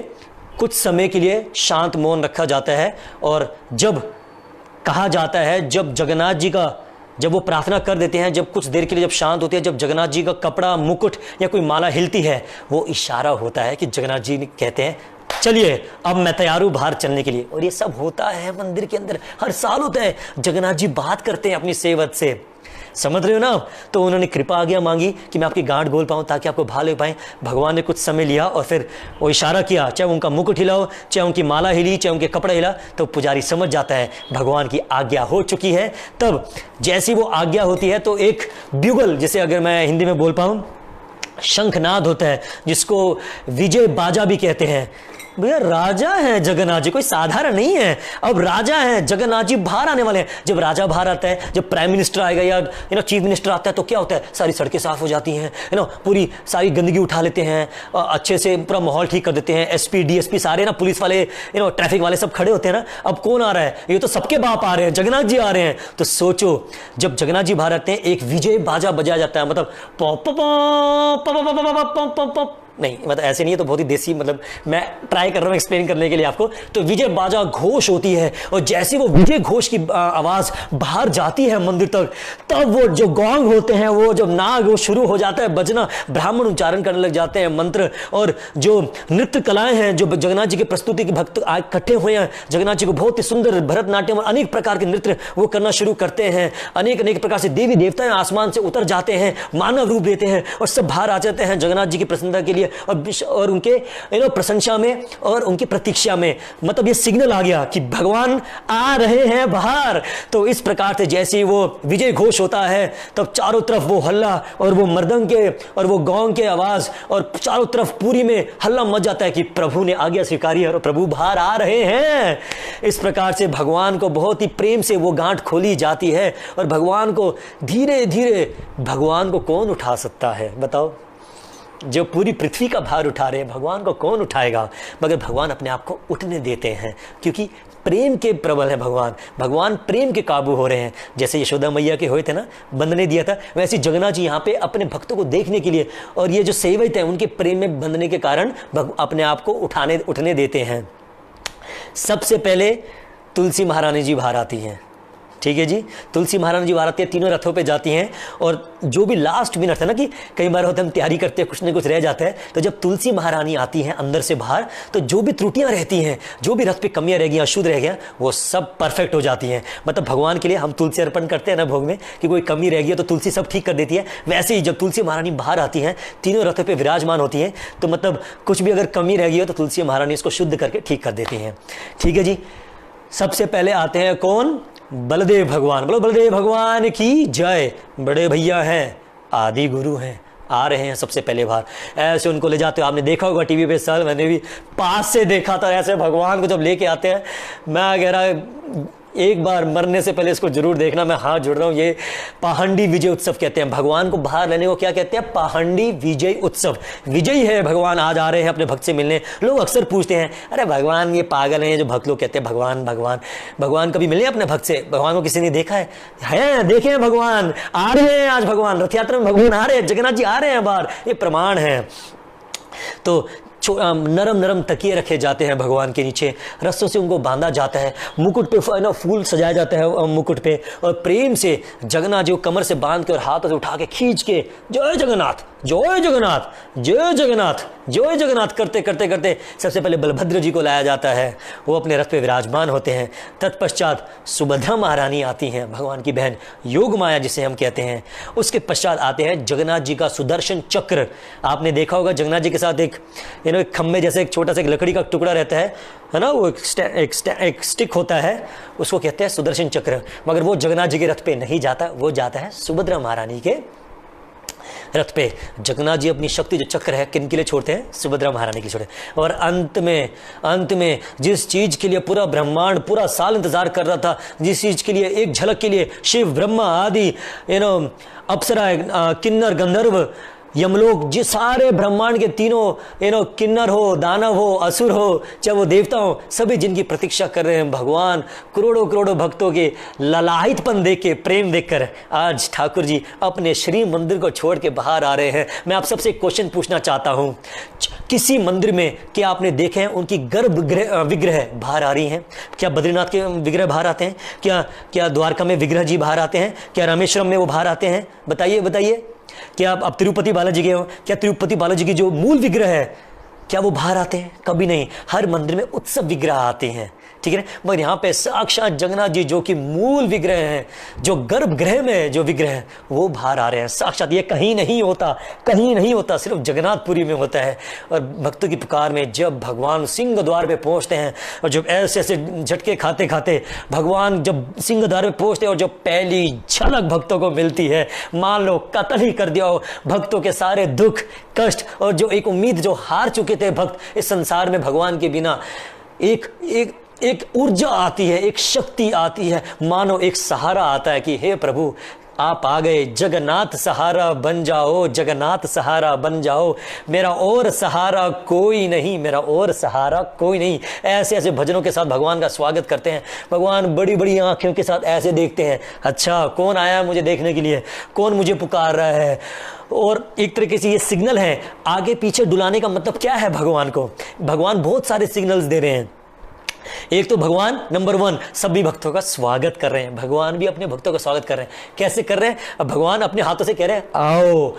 कुछ समय के लिए शांत मौन रखा जाता है और जब कहा जाता है, जब जगन्नाथ जी का, जब वो प्रार्थना कर देते हैं, जब कुछ देर के लिए जब शांत होती है, जब जगन्नाथ जी का कपड़ा, मुकुट या कोई माला हिलती है, वो इशारा होता है कि जगन्नाथ जी कहते हैं चलिए अब मैं तैयार हूं बाहर चलने के लिए। और ये सब होता है मंदिर के अंदर, हर साल होता है। जगन्नाथ जी बात करते हैं अपनी सेवक से, समझ रहे हो ना। तो उन्होंने कृपा आज्ञा मांगी कि मैं आपकी गांठ खोल पाऊं ताकि आपको बाहर ले पाएं। भगवान ने कुछ समय लिया और फिर वो इशारा किया, चाहे उनका मुकुट हिला हो, चाहे उनकी माला हिली, चाहे उनके कपड़े हिला, तो पुजारी समझ जाता है भगवान की आज्ञा हो चुकी है। तब जैसी वो आज्ञा होती है तो एक ब्यूगल, जिसे अगर मैं हिंदी में बोल पाऊं शंखनाद होता है, जिसको विजय बाजा भी कहते हैं। भैया राजा है जगन्नाथ जी, कोई साधारण नहीं है। अब राजा है जगन्नाथ जी, बाहर आने वाले हैं। जब राजा बाहर आता है, जब प्राइम मिनिस्टर आएगा या चीफ मिनिस्टर आता है तो क्या होता है, सारी सड़कें साफ हो जाती हैं, पूरी सारी गंदगी उठा लेते हैं, अच्छे से पूरा माहौल ठीक कर देते हैं। एसपी डीएसपी सारे ना, पुलिस वाले, ट्रैफिक वाले सब खड़े होते हैं ना। अब कौन आ रहा है, ये तो सबके बाप आ रहे हैं, जगन्नाथ जी आ रहे हैं। तो सोचो जब जगन्नाथ जी बाहर आते हैं एक विजय बाजा बजाया जाता है, मतलब नहीं, मतलब ऐसे नहीं है, तो बहुत ही देसी, मतलब मैं ट्राई कर रहा हूँ एक्सप्लेन करने के लिए आपको। तो विजय बाजा घोष होती है और जैसे वो विजय घोष की आवाज बाहर जाती है मंदिर तक, तब वो जो गौंग होते हैं, वो जब नाग वो शुरू हो जाता है बजना, ब्राह्मण उच्चारण करने लग जाते हैं मंत्र। और जो नृत्य कलाएं हैं, जो जगन्नाथ जी की प्रस्तुति के भक्त इकट्ठे हुए हैं, जगन्नाथ जी को बहुत ही सुंदर भरतनाट्यम और अनेक प्रकार के नृत्य वो करना शुरू करते हैं। अनेक अनेक प्रकार से देवी देवताएं आसमान से उतर जाते हैं, मानव रूप लेते हैं और सब बाहर आ जाते हैं जगन्नाथ जी की प्रसन्नता के लिए और उनके प्रशंसा में और उनकी प्रतीक्षा में। मतलब ये सिग्नल आ गया कि भगवान आ रहे हैं बाहर। तो इस प्रकार से जैसे वो विजय घोष होता है, तब चारों तरफ वो हल्ला और वो मर्दंग के और वो गौंग के आवाज और चारों तरफ पूरी में हल्ला मच जाता है कि प्रभु ने आज्ञा स्वीकारी है और प्रभु बाहर आ रहे हैं। इस प्रकार से भगवान को बहुत ही प्रेम से वो गांठ खोली जाती है और भगवान को धीरे धीरे, भगवान को कौन उठा सकता है बताओ? जो पूरी पृथ्वी का भार उठा रहे हैं, भगवान को कौन उठाएगा? मगर भगवान अपने आप को उठने देते हैं क्योंकि प्रेम के प्रबल है भगवान। भगवान प्रेम के काबू हो रहे हैं। जैसे यशोदा मैया के हुए थे ना, बंधने दिया था, वैसे जगन्नाथ जी यहाँ पे अपने भक्तों को देखने के लिए और ये जो सेवक है उनके प्रेम में बंधने के कारण अपने आप को उठने देते हैं। सबसे पहले तुलसी महारानी जी बाहर आती हैं, ठीक है जी। तुलसी महारानी जी बाहर आती है, तीनों रथों पे जाती हैं और जो भी लास्ट मिनट है ना, कि कई बार होता है हम तैयारी करते हैं, कुछ ना कुछ रह जाता है, तो जब तुलसी महारानी आती हैं अंदर से बाहर, तो जो भी त्रुटियां रहती हैं, जो भी रथ पे कमियां रह गई, अशुद्ध रह गया, वो सब परफेक्ट हो जाती हैं। मतलब भगवान के लिए हम तुलसी अर्पण करते हैं ना भोग में, कि कोई कमी रह गई तो तुलसी सब ठीक कर देती है। वैसे ही जब तुलसी महारानी बाहर आती हैं, तीनों रथों पर विराजमान होती हैं, तो मतलब कुछ भी अगर कमी रह गई हो तो तुलसी महारानी इसको शुद्ध करके ठीक कर देती हैं, ठीक है जी। सबसे पहले आते हैं कौन? बलदेव भगवान। बोलो बलदेव भगवान की जय। बड़े भैया हैं, आदि गुरु हैं, आ रहे हैं सबसे पहले बाहर। ऐसे उनको ले जाते हो, आपने देखा होगा टीवी पे, सर मैंने भी पास से देखा था ऐसे भगवान को जब लेके आते हैं। मैं कह रहा एक बार मरने से पहले इसको जरूर देखना, मैं हाथ जोड़ रहा हूँ। ये पाहंडी विजय उत्सव कहते हैं भगवान को बाहर लेने को, क्या कहते हैं? पाहंडी विजय उत्सव। विजयी है भगवान, आज आ रहे हैं अपने भक्त से मिलने। लोग अक्सर पूछते हैं, अरे भगवान ये पागल हैं, जो भक्त लोग कहते हैं भगवान भगवान। भगवान कभी मिले अपने भक्त से? भगवान को किसी ने देखा है? देखे हैं भगवान आ रहे हैं, आज भगवान रथ यात्रा में भगवान आ रहे हैं, जगन्नाथ जी आ रहे हैं बाहर, ये प्रमाण है। तो नरम नरम तकिए रखे जाते हैं भगवान के नीचे, रस्सों से उनको बांधा जाता है, मुकुट पे फूल सजाया जाता है मुकुट पे, और प्रेम से जगन्नाथ जी को कमर से बांध के और हाथों से उठा के खींच के जय जगन्नाथ जय जगन्नाथ जय जगन्नाथ जय जगन्नाथ करते करते करते सबसे पहले बलभद्र जी को लाया जाता है। वो अपने रथ पे विराजमान होते हैं। तत्पश्चात सुभद्रा महारानी आती हैं, भगवान की बहन योग माया जिसे हम कहते हैं। उसके पश्चात आते हैं जगन्नाथ जी का सुदर्शन चक्र। आपने देखा होगा जगन्नाथ जी के साथ एक एक खम्भे जैसे एक छोटा सा लकड़ी का टुकड़ा रहता है ना, वो एक स्टिक होता है, उसको कहते हैं सुदर्शन चक्र। मगर वो जगन्नाथ जी के रथ पे नहीं जाता, वो जाता है सुभद्रा महारानी के रथ पे। जगन्नाथ जी अपनी शक्ति जो चक्र है किन के लिए छोड़ते हैं? सुभद्रा महारानी के लिए छोड़ते हैं। और अंत में जिस चीज के लिए पूरा ब्रह्मांड पूरा साल इंतजार कर रहा था, जिस चीज के लिए एक झलक के लिए शिव ब्रह्मा आदि अप्सरा किन्नर गंधर्व यमलोक जिस सारे ब्रह्मांड के तीनों किन्नर हो दानव हो असुर हो चाहे वो देवता हो, सभी जिनकी प्रतीक्षा कर रहे हैं, भगवान करोड़ों करोड़ों भक्तों के ललाहितपन देख के प्रेम देखकर आज ठाकुर जी अपने श्री मंदिर को छोड़ के बाहर आ रहे हैं। मैं आप सबसे एक क्वेश्चन पूछना चाहता हूँ, किसी मंदिर में क्या आपने देखे हैं उनकी गर्भ विग्रह बाहर आ रही हैं? क्या बद्रीनाथ के विग्रह बाहर आते हैं? क्या द्वारका में विग्रह जी बाहर आते हैं? क्या रामेश्वरम में वो बाहर आते हैं? बताइए। क्या आप तिरुपति बालाजी गए हो? क्या तिरुपति बालाजी की जो मूल विग्रह है क्या वो बाहर आते हैं? कभी नहीं। हर मंदिर में उत्सव विग्रह आते हैं, ठीक है। मगर यहाँ पे साक्षात जगन्नाथ जी जो कि मूल विग्रह हैं, जो गर्भगृह में जो विग्रह है वो बाहर आ रहे हैं साक्षात। ये कहीं नहीं होता, सिर्फ जगन्नाथपुरी में होता है। और भक्तों की पुकार में जब भगवान सिंह द्वार पे पहुंचते हैं और जब ऐसे झटके खाते खाते भगवान जब सिंह द्वार पे पहुंचते हैं और जब पहली झलक भक्तों को मिलती है, मान लो कत्ल ही कर दिया हो भक्तों के सारे दुख कष्ट और जो एक उम्मीद जो हार चुके थे भक्त इस संसार में भगवान के बिना, एक ऊर्जा आती है, एक शक्ति आती है, मानो एक सहारा आता है कि हे प्रभु आप आ गए, जगन्नाथ सहारा बन जाओ, जगन्नाथ सहारा बन जाओ, मेरा और सहारा कोई नहीं। ऐसे ऐसे भजनों के साथ भगवान का स्वागत करते हैं। भगवान बड़ी बड़ी आंखों के साथ ऐसे देखते हैं, अच्छा कौन आया है मुझे देखने के लिए, कौन मुझे पुकार रहा है। और एक तरीके से ये सिग्नल है, आगे पीछे डुलाने का मतलब क्या है भगवान को? भगवान बहुत सारे सिग्नल्स दे रहे हैं। एक तो भगवान नंबर 1 सभी भक्तों का स्वागत कर रहे हैं, भगवान भी अपने भक्तों का स्वागत कर रहे हैं। कैसे कर रहे हैं? अब भगवान अपने हाथों से कह रहे हैं आओ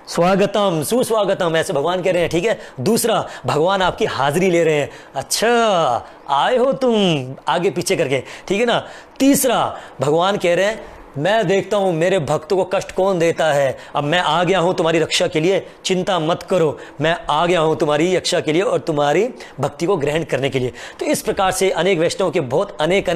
स्वागतम सुस्वागतम, ऐसे भगवान कह रहे हैं, ठीक है। दूसरा भगवान आपकी हाजिरी ले रहे हैं, अच्छा आए हो तुम, आगे पीछे करके, ठीक है ना। तीसरा भगवान कह रहे हैं मैं देखता हूं मेरे भक्तों को कष्ट कौन देता है, अब मैं आ गया हूं तुम्हारी रक्षा के लिए, चिंता मत करो, मैं आ गया हूं तुम्हारी रक्षा के लिए और तुम्हारी भक्ति को ग्रहण करने के लिए। तो इस प्रकार से अनेक वैष्णव के बहुत अनेक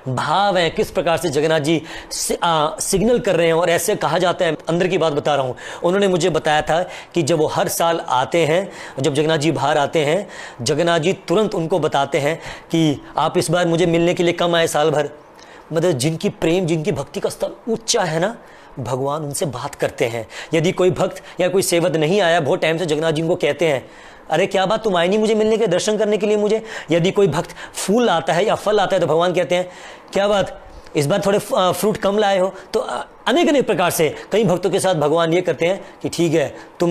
भाव हैं, किस प्रकार से जगन्नाथ जी सिग्नल कर रहे हैं। और ऐसे कहा जाता है, अंदर की बात बता रहा हूँ, उन्होंने मुझे बताया था कि जब वो हर साल आते हैं, जब जगन्नाथ जी बाहर आते हैं, जगन्नाथ जी तुरंत उनको बताते हैं कि आप इस बार मुझे मिलने के लिए कम आए साल भर। मतलब जिनकी प्रेम जिनकी भक्ति का स्तर ऊंचा है ना, भगवान उनसे बात करते हैं। यदि कोई भक्त या कोई सेवक नहीं आया बहुत टाइम से, जगन्नाथ जी को कहते हैं अरे क्या बात तुम आए नहीं मुझे मिलने के दर्शन करने के लिए मुझे। यदि कोई भक्त फूल आता है या फल आता है तो भगवान कहते हैं क्या बात इस बार थोड़े फ्रूट कम लाए हो। तो अनेक प्रकार से कई भक्तों के साथ भगवान ये करते हैं कि ठीक है तुम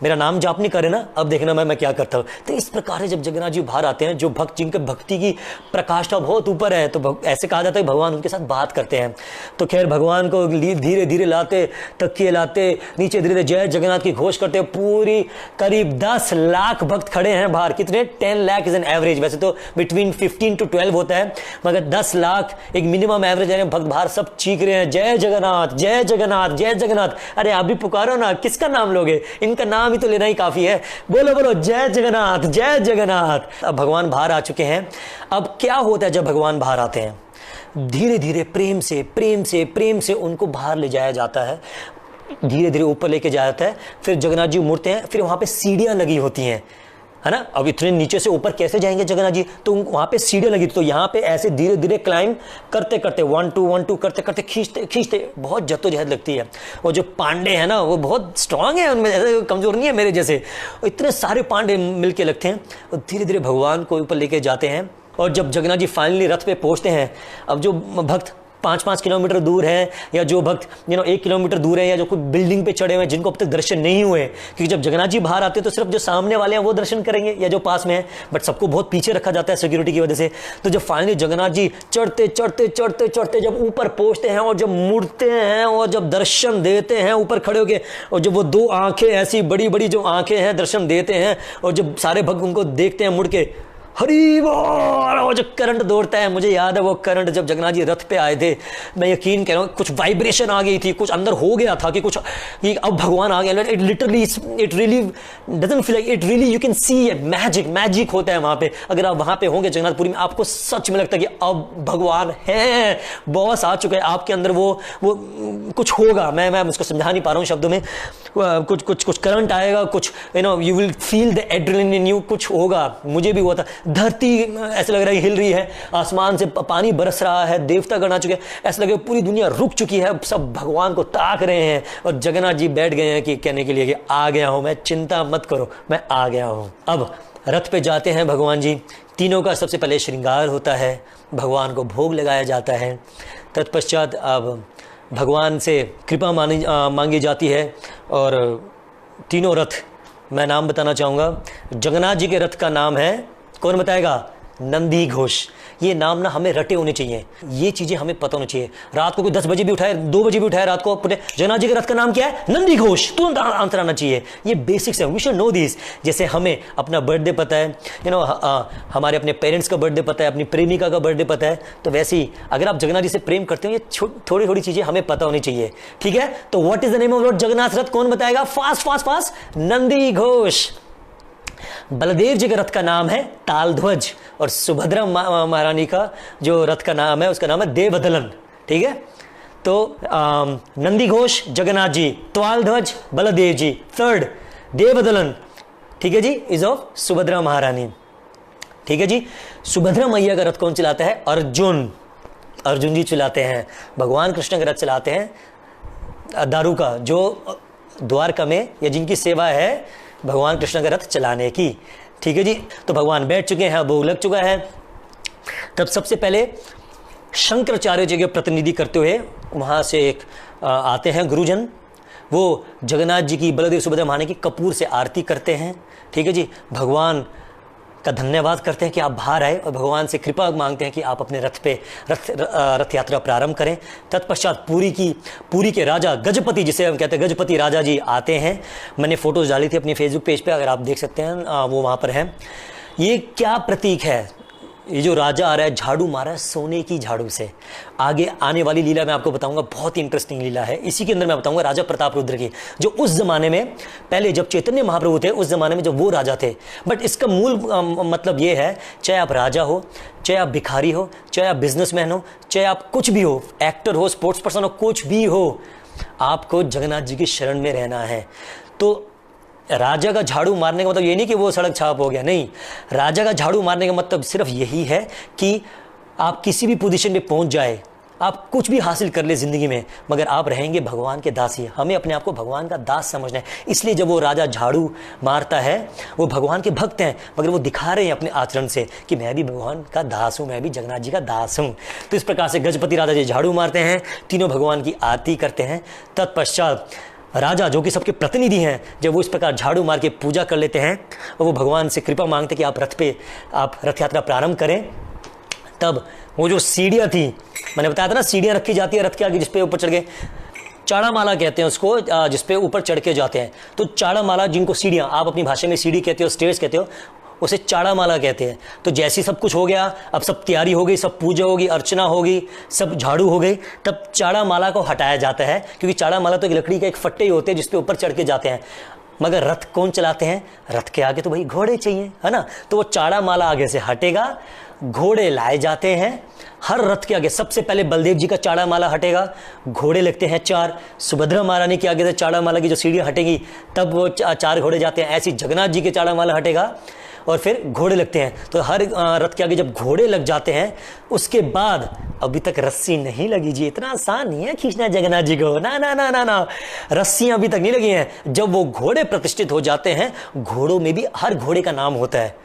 मेरा नाम जाप नहीं करे ना, अब देखना मैं क्या करता हूँ। तो इस प्रकार से जब जगन्नाथ जी बाहर आते हैं, जो भक्त जिनके भक्ति की प्रकाष्ठा बहुत ऊपर है, तो ऐसे कहा जाता है भगवान उनके साथ बात करते हैं। तो खैर भगवान को धीरे धीरे लाते, तकिए लाते, नीचे धीरे धीरे जय जगन्नाथ की घोष करते। पूरी करीब 10 लाख भक्त खड़े हैं बाहर। कितने? 10 लाख इज एन एवरेज, वैसे तो बिटवीन 15 to 12 होता है, मगर 10 लाख एक मिनिमम एवरेज है। भक्त बाहर सब चीख रहे हैं जय जगन्नाथ जय जगन्नाथ जय जगन्नाथ। अरे आप भी पुकारो ना, किसका नाम लोगे? इनका नाम ही तो लेना ही काफी है। बोलो बोलो जय जगन्नाथ जय जगन्नाथ। अब भगवान बाहर आ चुके हैं। अब क्या होता है जब भगवान बाहर आते हैं? धीरे धीरे प्रेम से उनको बाहर ले जाया जाता है, धीरे धीरे ऊपर लेके जाया जाता है। फिर जगन्नाथ जी मुड़ते हैं, फिर वहां पे सीढ़ियां लगी होती हैं, है ना। अब इतने नीचे से ऊपर कैसे जाएंगे जगन्नाथ जी? तो वहां पे सीढ़ियां लगी, तो यहाँ पे ऐसे धीरे धीरे क्लाइंब करते करते 1 2 करते करते खींचते बहुत जद्दोजहद लगती है। और जो पांडे हैं ना वो बहुत स्ट्रांग है, उनमें ऐसे कमजोर नहीं है मेरे जैसे। इतने सारे पांडे मिलके लगते हैं और धीरे धीरे भगवान को ऊपर लेके जाते हैं। और जब जगन्नाथ जी फाइनली रथ पे पहुंचते हैं, अब जो भक्त 5-5 किलोमीटर दूर हैं, या जो भक्त 1 किलोमीटर दूर है, या जो कोई बिल्डिंग पे चढ़े हुए हैं जिनको अब तक दर्शन नहीं हुए, क्योंकि जब जगन्नाथ जी बाहर आते हैं तो सिर्फ जो सामने वाले हैं वो दर्शन करेंगे या जो पास में है, बट सबको बहुत पीछे रखा जाता है सिक्योरिटी की वजह से। तो जब फाइनली जगन्नाथ जी चढ़ते चढ़ते चढ़ते चढ़ते जब ऊपर पहुंचते हैं और जब मुड़ते हैं और जब दर्शन देते हैं ऊपर खड़े होके, और जब वो 2 आंखें ऐसी बड़ी बड़ी जो आंखें हैं दर्शन देते हैं, और जब सारे भक्त उनको देखते हैं मुड़ के, हरी बोल, वो जो करंट दौड़ता है, मुझे याद है वो करंट जब जगन्नाथ जी रथ पे आए थे, मैं यकीन कह रहा हूँ कुछ वाइब्रेशन आ गई थी, कुछ अंदर हो गया था कि कुछ कि अब भगवान आ गया। It literally it really doesn't feel like, it really you can see it, magic होता है वहां पे। अगर आप वहां पे होंगे जगन्नाथपुरी में, आपको सच में लगता है कि अब भगवान है, बॉस आ चुका है आपके अंदर, वो कुछ होगा। मैं उसको समझा नहीं पा रहा हूँ शब्दों में, कुछ करंट आएगा, कुछ you will feel the adrenaline in you, कुछ होगा। मुझे भी हुआ था, धरती ऐसा लग रहा है हिल रही है, आसमान से पानी बरस रहा है, देवता गण आ चुके हैं, ऐसा लगे पूरी दुनिया रुक चुकी है, सब भगवान को ताक रहे हैं, और जगन्नाथ जी बैठ गए हैं कि कहने के लिए कि आ गया हूं मैं, चिंता मत करो, मैं आ गया हूं। अब रथ पे जाते हैं भगवान जी, तीनों का सबसे पहले श्रृंगार होता है, भगवान को भोग लगाया जाता है, तत्पश्चात अब भगवान से कृपा मांगी जाती है, और तीनों रथ, मैं नाम बताना चाहूँगा, जगन्नाथ जी के रथ का नाम है, कौन बताएगा? नंदी घोष। ये नाम ना हमें रटे होने चाहिए, ये चीजें हमें पता होनी चाहिए। रात को कोई 10 बजे भी उठाए, 2 बजे भी उठाए रात को, अपने जगन्नाथ जी के रथ का नाम क्या है? नंदी घोष, तुरंत आंसर आना चाहिए। ये बेसिक्स है, वी शुड नो दिस। जैसे हमें अपना बर्थडे पता है, हमारे अपने पेरेंट्स का बर्थडे पता है, अपनी प्रेमिका का बर्थडे पता है, तो वैसे ही अगर आप जगन्नाथ जी से प्रेम करते हो, ये थोड़ी थोड़ी चीजें हमें पता होनी चाहिए, ठीक है? तो what is the name of Lord Jagannath रथ, कौन बताएगा? फास्ट, नंदी घोष। बलदेव जी के रथ का नाम है तालध्वज, और सुभद्रा महारानी का जो रथ का नाम है उसका नाम है देवदलन, ठीक है? तो नंदी घोष जगन्नाथ जी, तालध्वज बलदेव जी, थर्ड देवदलन, ठीक है जी, इज ऑफ सुभद्रा महारानी, ठीक है जी। सुभद्रा मैया का रथ कौन चलाता है? अर्जुन जी चलाते हैं। भगवान कृष्ण का रथ चलाते हैं दारू का, जो द्वारका में या जिनकी सेवा है भगवान कृष्ण का रथ चलाने की, ठीक है जी। तो भगवान बैठ चुके हैं, भोग लग चुका है। तब सबसे पहले शंकराचार्य जी के प्रतिनिधि करते हुए वहाँ से एक आते हैं गुरुजन, वो जगन्नाथ जी की, बलदेव सुभद्रा महारानी की कपूर से आरती करते हैं, ठीक है जी। भगवान का धन्यवाद करते हैं कि आप बाहर आए, और भगवान से कृपा मांगते हैं कि आप अपने रथ पे रथ यात्रा प्रारंभ करें। तत्पश्चात पुरी के राजा गजपति, जिसे हम कहते हैं गजपति राजा जी, आते हैं। मैंने फोटोज डाली थी अपनी फेसबुक पेज पे, अगर आप देख सकते हैं, वो वहाँ पर है। ये क्या प्रतीक है? ये जो राजा आ रहा है, झाड़ू मारा है सोने की झाड़ू से। आगे आने वाली लीला मैं आपको बताऊंगा, बहुत ही इंटरेस्टिंग लीला है। इसी के अंदर मैं बताऊंगा राजा प्रताप रुद्र की, जो उस जमाने में, पहले जब चैतन्य महाप्रभु थे उस जमाने में, जब वो राजा थे। बट इसका मूल मतलब ये है, चाहे आप राजा हो, चाहे आप भिखारी हो, चाहे आप बिजनेसमैन हो, चाहे आप कुछ भी हो, एक्टर हो, स्पोर्ट्स पर्सन हो, कुछ भी हो, आपको जगन्नाथ जी की शरण में रहना है। तो राजा का झाड़ू मारने का मतलब ये नहीं कि वो सड़क छाप हो गया, नहीं। राजा का झाड़ू मारने का मतलब सिर्फ यही है कि आप किसी भी पोजीशन पे पहुंच जाए, आप कुछ भी हासिल कर ले जिंदगी में, मगर आप रहेंगे भगवान के दासी। हमें अपने आप को भगवान का दास समझना है। इसलिए जब वो राजा झाड़ू मारता है, वो भगवान के भक्त हैं, मगर वो दिखा रहे हैं अपने आचरण से कि मैं भी भगवान का दास हूँ, मैं भी जगन्नाथ जी का दास हूँ। तो इस प्रकार से गजपति राजा जी झाड़ू मारते हैं, तीनों भगवान की आरती करते हैं। तत्पश्चात राजा, जो कि सबके प्रतिनिधि हैं, जब वो इस प्रकार झाड़ू मार के पूजा कर लेते हैं और वो भगवान से कृपा मांगते कि आप रथ यात्रा प्रारंभ करें, तब वो जो सीढ़ियाँ थी, मैंने बताया था ना, सीढ़ियाँ रखी जाती है रथ के आगे, जिसपे ऊपर चढ़ के, चाड़ा माला कहते हैं उसको, जिसपे ऊपर चढ़ के जाते हैं। तो चाड़ा माला, जिनको सीढ़ियाँ, आप अपनी भाषा में सीढ़ी कहते हो, स्टेयर्स कहते हो, उसे चाड़ा माला कहते हैं। तो जैसे सब कुछ हो गया, अब सब तैयारी हो गई, सब पूजा होगी, अर्चना होगी, सब झाड़ू हो गई, तब चाड़ा माला को हटाया जाता है, क्योंकि चाड़ा माला तो एक लकड़ी का एक फट्टे ही होते हैं जिसपे ऊपर चढ़ के जाते हैं। मगर रथ कौन चलाते हैं? रथ के आगे तो भाई घोड़े चाहिए, है ना। तो वो चाड़ा माला आगे से हटेगा, घोड़े लाए जाते हैं। हर रथ के आगे सबसे पहले बलदेव जी का चाड़ा माला हटेगा, घोड़े लगते हैं 4। सुभद्रा महारानी के आगे से चाड़ा माला की जो सीढ़ियाँ हटेगी, तब वो 4 घोड़े जाते हैं। ऐसी जगन्नाथ जी के चाड़ा माला हटेगा और फिर घोड़े लगते हैं। तो हर रथ के आगे जब घोड़े लग जाते हैं, उसके बाद अभी तक रस्सी नहीं लगी जी। इतना आसान नहीं है खींचना जगन्नाथ जी को, ना ना ना ना ना, रस्सियां अभी तक नहीं लगी हैं। जब वो घोड़े प्रतिष्ठित हो जाते हैं, घोड़ों में भी हर घोड़े का नाम होता है।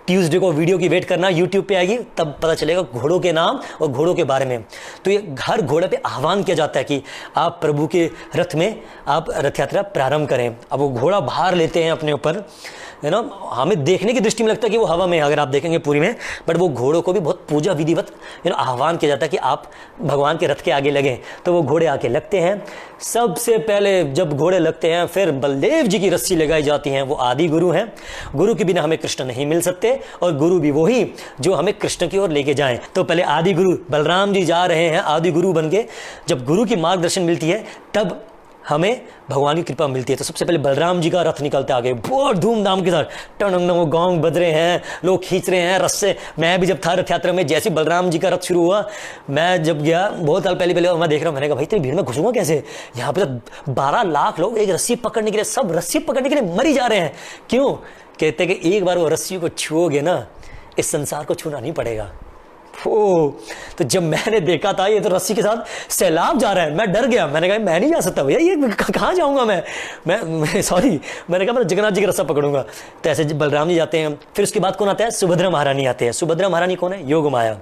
ट्यूसडे को वीडियो की वेट करना, यूट्यूब पे आएगी, तब पता चलेगा घोड़ों के नाम और घोड़ों के बारे में। तो ये हर घोड़े पे आह्वान किया जाता है कि आप प्रभु के रथ में आप रथ यात्रा प्रारंभ करें। अब वो घोड़ा भार लेते हैं अपने ऊपर, है ना, हमें देखने की दृष्टि में लगता है कि वो हवा में, अगर आप देखेंगे पूरी में, बट वो घोड़ों को भी बहुत पूजा विधिवत आह्वान किया जाता है कि आप भगवान के रथ के आगे लगें। तो वो घोड़े आके लगते हैं। सबसे पहले जब घोड़े लगते हैं फिर बलदेव जी की रस्सी लगाई जाती है। वो आदि गुरु हैं, गुरु के बिना हमें कृष्ण नहीं मिल सकते, और गुरु भी वही जो हमें कृष्ण की ओर लेके जाएं। तो पहले आदि गुरु बलराम जी जा रहे हैं आदि गुरु बन के। जब गुरु की मार्गदर्शन मिलती है तब हमें भगवान की कृपा मिलती है। तो सबसे पहले बलराम जी का रथ निकलता है आगे, बहुत धूमधाम के साथ, टंग गांव बज रहे हैं, लोग खींच रहे हैं रस्से। मैं भी जब था रथ यात्रा में, जैसे बलराम जी का रथ शुरू हुआ, मैं जब गया बहुत साल पहले मैं देख रहा हूँ, मैंने कहा भाई इतनी भीड़ में घुसूंगा कैसे? यहाँ पे तो 12 लाख लोग एक रस्सी पकड़ने के लिए, सब रस्सी पकड़ने के लिए मरी जा रहे हैं। क्यों? कहते कि एक बार वो रस्सी को छुओगे ना, इस संसार को छूना नहीं पड़ेगा। ओ, तो जब मैंने देखा था ये तो रस्सी के साथ सैलाब जा रहा है, मैं डर गया। मैंने कहा मैं नहीं जा सकता भैया, ये कहाँ जाऊंगा मैं सॉरी, मैंने कहा मैं जगन्नाथ जी का रस्सा पकड़ूंगा। तो ऐसे बलराम जी जाते हैं। फिर उसके बाद कौन आता है? सुभद्रा महारानी आते हैं। सुभद्रा महारानी कौन है? योग माया।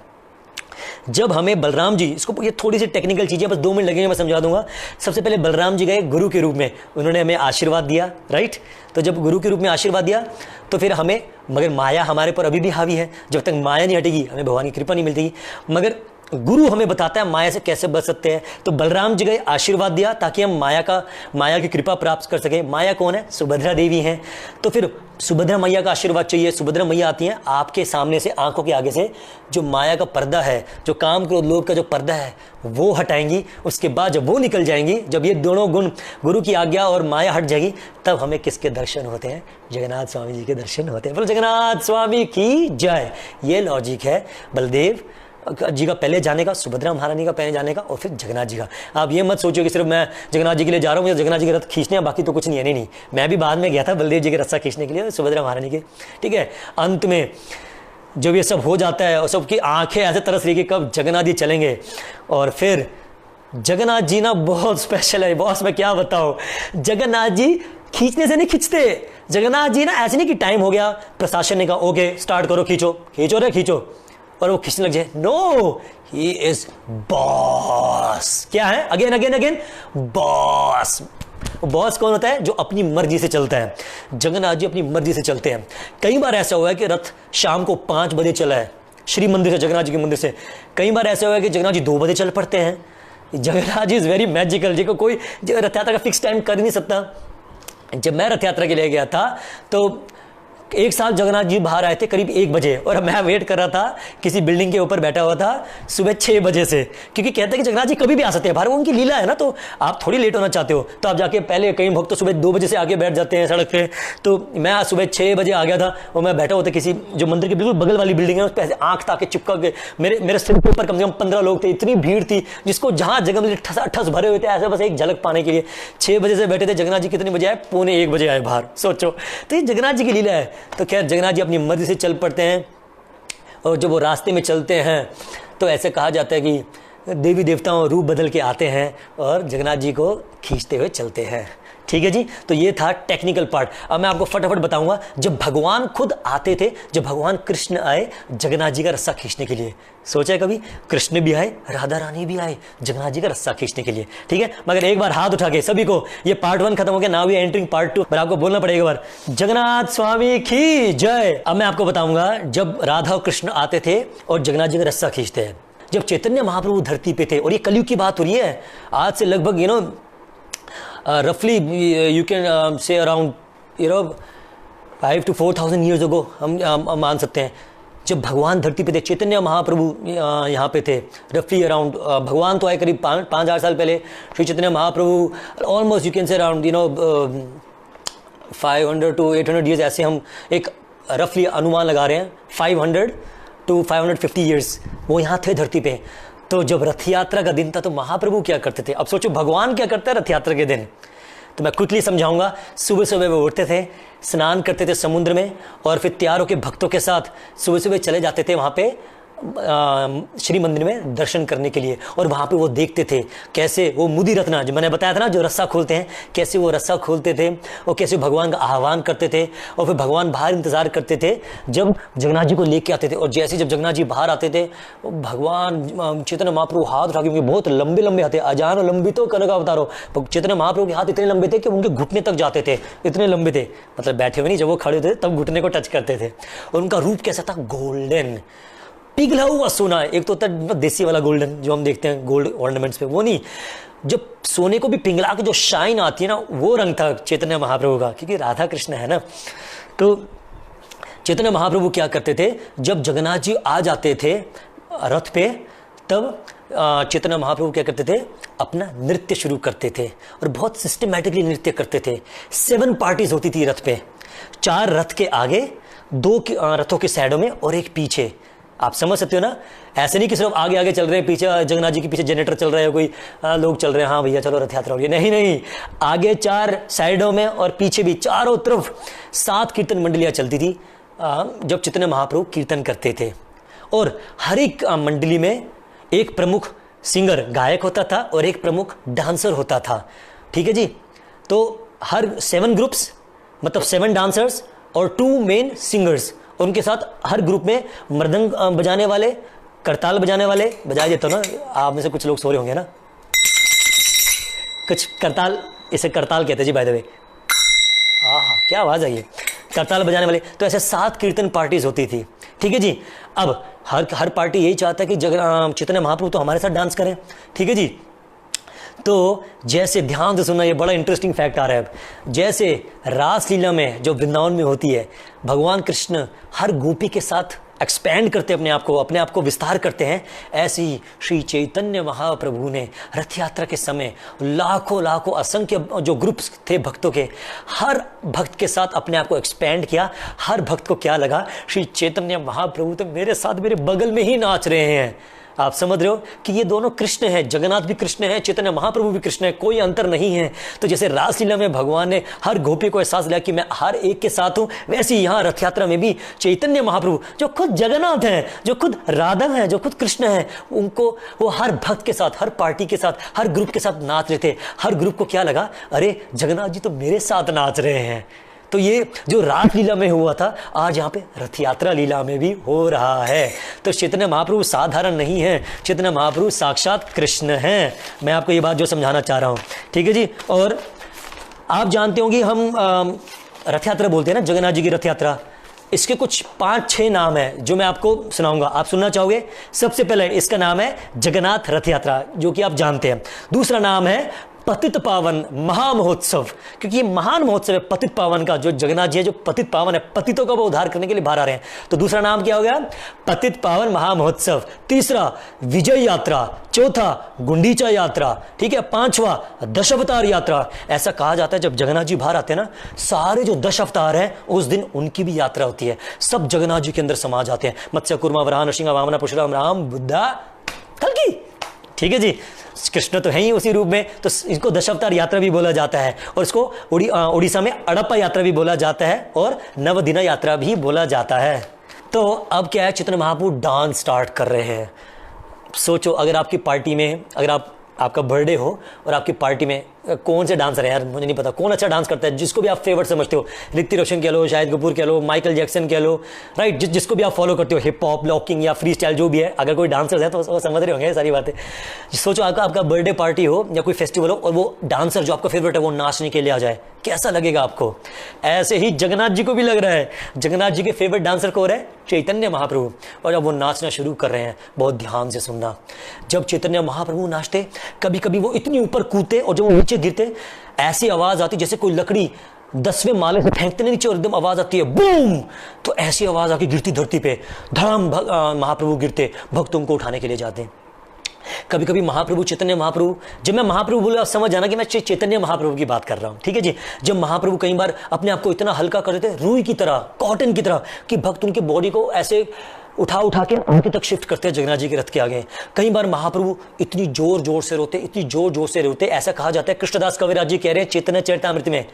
जब हमें बलराम जी, इसको ये थोड़ी सी टेक्निकल चीजें, बस 2 मिनट लगेंगे, मैं समझा दूंगा। सबसे पहले बलराम जी गए गुरु के रूप में, उन्होंने हमें आशीर्वाद दिया, राइट। तो जब गुरु के रूप में आशीर्वाद दिया तो फिर हमें, मगर माया हमारे पर अभी भी हावी है, जब तक माया नहीं हटेगी हमें भगवान की कृपा नहीं मिलती। मगर गुरु हमें बताता है माया से कैसे बच सकते हैं। तो बलराम जी गए, आशीर्वाद दिया ताकि हम माया की कृपा प्राप्त कर सके। माया कौन है? सुभद्रा देवी हैं। तो फिर सुभद्रा मैया का आशीर्वाद चाहिए। सुभद्रा मैया आती हैं आपके सामने से, आंखों के आगे से जो माया का पर्दा है, जो काम क्रोध लोभ का जो पर्दा है, वो हटाएंगी। उसके बाद जब वो निकल जाएंगी, जब ये दोनों गुण, गुरु की आज्ञा और माया हट जाएगी, तब हमें किसके दर्शन होते हैं? जगन्नाथ स्वामी जी के दर्शन होते हैं। बोलो जगन्नाथ स्वामी की जय। ये लॉजिक है बलदेव जी का पहले जाने का, सुभद्रा महारानी का पहले जाने का, और फिर जगन्नाथ जी का। आप ये मत सोचो कि सिर्फ मैं जगन्नाथ जी के लिए जा रहा हूँ, मुझे जगन्नाथ जी के रथ खींचने हैं, बाकी तो कुछ नहीं है। नहीं, मैं भी बाद में गया था बलदेव जी के रस्सा खींचने के लिए, सुभद्रा महारानी के, ठीक है। अंत में जब ये सब हो जाता है और सबकी आंखें ऐसे तरस रही कि कब जगन्नाथ जी चलेंगे, और फिर जगन्नाथ जी ना बहुत स्पेशल है बॉस, मैं क्या बताऊँ। जगन्नाथ जी खींचने से नहीं खींचते, जगन्नाथ जी ना ऐसे नहीं कि टाइम हो गया, प्रशासन ने कहा ओके स्टार्ट करो, खींचो, और वो खींचने लग जाए। No, he is boss. क्या है? Again boss. बॉस कौन होता है? जो अपनी मर्जी से चलता है। जगन्नाथ जी अपनी मर्जी से चलते हैं। कई बार ऐसा हुआ है कि रथ शाम को 5 बजे चला है श्री मंदिर से, जगन्नाथ जी के मंदिर से। कई बार ऐसा हुआ है कि जगन्नाथ जी 2 बजे चल पड़ते हैं। Jagannath ji is very magical, जी को कोई रथ यात्रा का फिक्स टाइम कर नहीं सकता। जब मैं रथ यात्रा के लिए गया था तो एक साल जगन्नाथ जी बाहर आए थे करीब 1 बजे, और मैं वेट कर रहा था, किसी बिल्डिंग के ऊपर बैठा हुआ था सुबह 6 बजे से, क्योंकि कहते हैं कि जगन्नाथ जी कभी भी आ सकते हैं बाहर, वो उनकी लीला है ना। तो आप थोड़ी लेट होना चाहते हो, तो आप जाके पहले, कई भक्त तो सुबह 2 बजे से आगे बैठ जाते हैं सड़क पे। तो मैं सुबह 6 बजे आ गया था, और मैं बैठा हुआ था किसी जो मंदिर के बिल्कुल बगल वाली बिल्डिंग है, उस पर ऐसे आंख ताके चिपका के, मेरे सिर के ऊपर कम से कम 15 लोग थे। इतनी भीड़ थी, जिसको जहां जगह मिले ठस भरे हुए थे, ऐसे बस एक झलक पाने के लिए। 6 बजे से बैठे थे। जगन्नाथ जी कितने बजे आए? 12:45 बजे आए बाहर। सोचो, तो ये जगन्नाथ जी की लीला है। तो खैर जगन्नाथ जी अपनी मर्जी से चल पड़ते हैं, और जब वो रास्ते में चलते हैं तो ऐसे कहा जाता है कि देवी देवताओं रूप बदल के आते हैं और जगन्नाथ जी को खींचते हुए चलते हैं। ठीक है जी, तो ये था टेक्निकल पार्ट। अब मैं आपको फटाफट बताऊंगा, जब भगवान खुद आते थे, जब भगवान कृष्ण आए जगन्नाथ जी का रस्सा खींचने के लिए। सोचा कभी? कृष्ण भी आए, राधा रानी भी आए जगन्नाथ जी का रस्सा खींचने के लिए, ठीक है। मगर एक बार हाथ उठा के सभी को, ये पार्ट 1 खत्म हो गया, नाउ वी एंटरिंग पार्ट 2। पर आपको बोलना पड़ेगा एक बार, जगन्नाथ स्वामी की जय। अब मैं आपको बताऊंगा, जब राधा और कृष्ण आते थे और जगन्नाथ जी का रस्सा खींचते हैं, जब चैतन्य महाप्रभु धरती पे थे, और ये कलयुग की बात हो रही है, आज से लगभग roughly you can say around 5 to 4,000 years ago हम मान सकते हैं, जब भगवान धरती पे थे, चैतन्य महाप्रभु यहाँ पे थे। रफली अराउंड भगवान तो आए करीब 5,000 साल पहले, Shri Chaitanya Mahaprabhu almost you can say around 500 to 800 years, ऐसे हम एक रफली अनुमान लगा रहे हैं, 500 to 550 years वो यहाँ थे धरती पे। तो जब रथ यात्रा का दिन था तो महाप्रभु क्या करते थे? अब सोचो भगवान क्या करता है रथ यात्रा के दिन, तो मैं क्विकली समझाऊंगा। सुबह सुबह वो उठते थे, स्नान करते थे समुद्र में, और फिर तैयार होकर भक्तों के साथ सुबह सुबह चले जाते थे वहाँ पे श्री मंदिर में दर्शन करने के लिए, और वहाँ पे वो देखते थे कैसे वो मुदी रत्ना, जो मैंने बताया था ना, जो रस्सा खोलते हैं, कैसे वो रस्सा खोलते थे और कैसे भगवान का आह्वान करते थे, और फिर भगवान बाहर इंतजार करते थे जब जगन्नाथ जी को लेके आते थे। और जैसे जब जगन्नाथ जी बाहर आते थे, भगवान चैतन्य महाप्रभु हाथ उठा के, उनके बहुत लंबे लंबे हाथ, अजान लंबी तो कनक अवतारो, चैतन्य महाप्रभु के हाथ इतने लंबे थे कि उनके घुटने तक जाते थे, इतने लंबे थे, मतलब बैठे हुए नहीं, जब वो खड़े थे तब घुटने को टच करते थे। और उनका रूप कैसा था, गोल्डन, पिघला हुआ सोना। एक तो होता है देसी वाला गोल्डन जो हम देखते हैं गोल्ड ऑर्नामेंट्स पे, वो नहीं, जब सोने को भी पिघला के जो शाइन आती है ना, वो रंग था चैतन्य महाप्रभु का, क्योंकि राधा कृष्ण है ना। तो चैतन्य महाप्रभु क्या करते थे, जब जगन्नाथ जी आ जाते थे रथ पे, तब चैतन्य महाप्रभु क्या करते थे, अपना नृत्य शुरू करते थे, और बहुत सिस्टमैटिकली नृत्य करते थे। 7 पार्टीज होती थी रथ पे, 4 रथ के आगे, 2 रथों के साइडों में और एक पीछे। आप समझ सकते हो ना, ऐसे नहीं कि सिर्फ आगे आगे चल रहे हैं, पीछे जगन्नाथ जी के पीछे जनरेटर चल रहा है, कोई लोग चल रहे हैं, हाँ भैया चलो रथ यात्रा हो रही है, नहीं नहीं, आगे 4 साइडों में और पीछे भी चारों तरफ 7 कीर्तन मंडलियां चलती थी जब चैतन्य महाप्रभु कीर्तन करते थे। और हर एक मंडली में एक प्रमुख सिंगर गायक होता था और एक प्रमुख डांसर होता था, ठीक है जी। तो हर 7 ग्रुप्स, मतलब 7 डांसर्स और 2 मेन सिंगर्स, उनके साथ हर ग्रुप में मृदंग बजाने वाले, करताल बजाने वाले, बजा देता हूँ ना, आप में से कुछ लोग सो रहे होंगे ना, कुछ करताल, इसे करताल कहते हैं जी बाय द वे, हाँ क्या आवाज़ आई है, करताल बजाने वाले। तो ऐसे 7 कीर्तन पार्टीज होती थी, ठीक है जी। अब हर पार्टी यही चाहता है कि चैतन्य महाप्रभु तो हमारे साथ डांस करें, ठीक है जी। तो जैसे ध्यान से सुनना, ये बड़ा इंटरेस्टिंग फैक्ट आ रहा है अब, जैसे रासलीला में जो वृंदावन में होती है, भगवान कृष्ण हर गोपी के साथ एक्सपैंड करते अपने आप को विस्तार करते हैं, ऐसे ही श्री चैतन्य महाप्रभु ने रथ यात्रा के समय लाखों असंख्य जो ग्रुप्स थे भक्तों के, हर भक्त के साथ अपने आप को एक्सपैंड किया। हर भक्त को क्या लगा, श्री चैतन्य महाप्रभु तो मेरे साथ मेरे बगल में ही नाच रहे हैं। आप समझ रहे हो कि ये दोनों कृष्ण हैं, जगन्नाथ भी कृष्ण है, चैतन्य महाप्रभु भी कृष्ण है, कोई अंतर नहीं है। तो जैसे रासलीला में भगवान ने हर गोपी को एहसास दिलाया कि मैं हर एक के साथ हूं, वैसे ही यहाँ रथ यात्रा में भी चैतन्य महाप्रभु जो खुद जगन्नाथ हैं, जो खुद राधा हैं, जो खुद कृष्ण हैं, उनको वो हर भक्त के साथ, हर पार्टी के साथ, हर ग्रुप के साथ नाच रहे थे। हर ग्रुप को क्या लगा, अरे जगन्नाथ जी तो मेरे साथ नाच रहे हैं। तो ये जो रासलीला में हुआ था, आज यहाँ पे रथ यात्रा लीला में भी हो रहा है। तो चैतन्य महाप्रभु साधारण नहीं है, चैतन्य महाप्रभु साक्षात कृष्ण हैं। मैं आपको ये बात जो समझाना चाह रहा हूँ, ठीक है जी। और आप जानते होंगे हम रथ यात्रा बोलते हैं ना, जगन्नाथ जी की रथ यात्रा, इसके कुछ 5-6 नाम है जो मैं आपको सुनाऊंगा, आप सुनना चाहोगे। सबसे पहले इसका नाम है जगन्नाथ रथ यात्रा, जो कि आप जानते हैं। दूसरा नाम है पतित पावन महामहोत्सव, क्योंकि ये महान महोत्सव है पतित पावन का, जो जगन्नाथ जी है जो पतित पावन है, पतितों का वो उद्धार करने के लिए बाहर आ रहे हैं। तो दूसरा नाम क्या हो गया, पतित पावन महामहोत्सव। तीसरा विजय यात्रा, चौथा गुंडीचा यात्रा, ठीक है, 5वां दशावतार यात्रा। ऐसा कहा जाता है जब जगन्नाथ जी बाहर आते हैं ना, सारे जो 10 अवतार हैं उस दिन उनकी भी यात्रा होती है, सब जगन्नाथ जी के अंदर समा जाते हैं। मत्स्य कूर्मा वराह नरसिंह वामना परशुराम राम बुद्धा कल्कि, ठीक है जी। कृष्ण तो है ही उसी रूप में, तो इसको दशावतार यात्रा भी बोला जाता है, और इसको उड़ीसा में अड़प्पा यात्रा भी बोला जाता है, और नवदिना यात्रा भी बोला जाता है। तो अब क्या है, चैतन्य महाप्रभु डांस स्टार्ट कर रहे हैं। सोचो अगर आपकी पार्टी में, अगर आपका बर्थडे हो और आपकी पार्टी में कौन से डांसर है यार, मुझे नहीं पता कौन अच्छा डांस करता है, जिसको भी आप फेवरेट समझते हो, ऋतिक रोशन कह लो, शाहिद कपूर कह लो, माइकल जैक्सन कह लो, राइट, जिसको भी आप फॉलो करते हो, हिप हॉप, लॉकिंग या फ्री स्टाइल जो भी है, अगर कोई डांसर है तो वो समझ रहे होंगे ये सारी बातें। सोचो आपका बर्थडे पार्टी हो या कोई फेस्टिवल हो और वो डांसर जो आपका फेवरेट है वो नाचने के लिए आ जाए, कैसा लगेगा आपको। ऐसे ही जगन्नाथ जी को भी लग रहा है। जगन्नाथ जी के फेवरेट डांसर कौन है, चैतन्य महाप्रभु, और जब वो नाचना शुरू कर रहे हैं, बहुत ध्यान से सुनना, जब चैतन्य महाप्रभु नाचते, कभी कभी वो इतनी ऊपर कूदते और जब वो नीचे गिरते, ऐसी आवाज आती जैसे कोई लकड़ी 10वें माले से फेंकते नीचे और एकदम आवाज आती है बूम, तो ऐसी आवाज आके गिरती धरती पे, धड़ाम महाप्रभु गिरते, भक्त उनको उठाने के लिए जाते हैं। कभी कभी महाप्रभु, चैतन्य महाप्रभु, जब मैं महाप्रभु बोले आप समझ जाना कि मैं चैतन्य महाप्रभु की बात कर रहा हूं, ठीक है जी। जब महाप्रभु कई बार अपने आप को इतना हल्का कर देते, रुई की तरह, कॉटन की तरह, कि भक्त उनकी बॉडी को ऐसे उठा के आगे तक शिफ्ट करते हैं जगन्नाथ जी के रथ के आगे। कई बार महाप्रभु इतनी जोर जोर से रोते, ऐसा कहा जाता है, कृष्णदास कविराज जी कह रहे हैं चैतन्य चरितामृत में,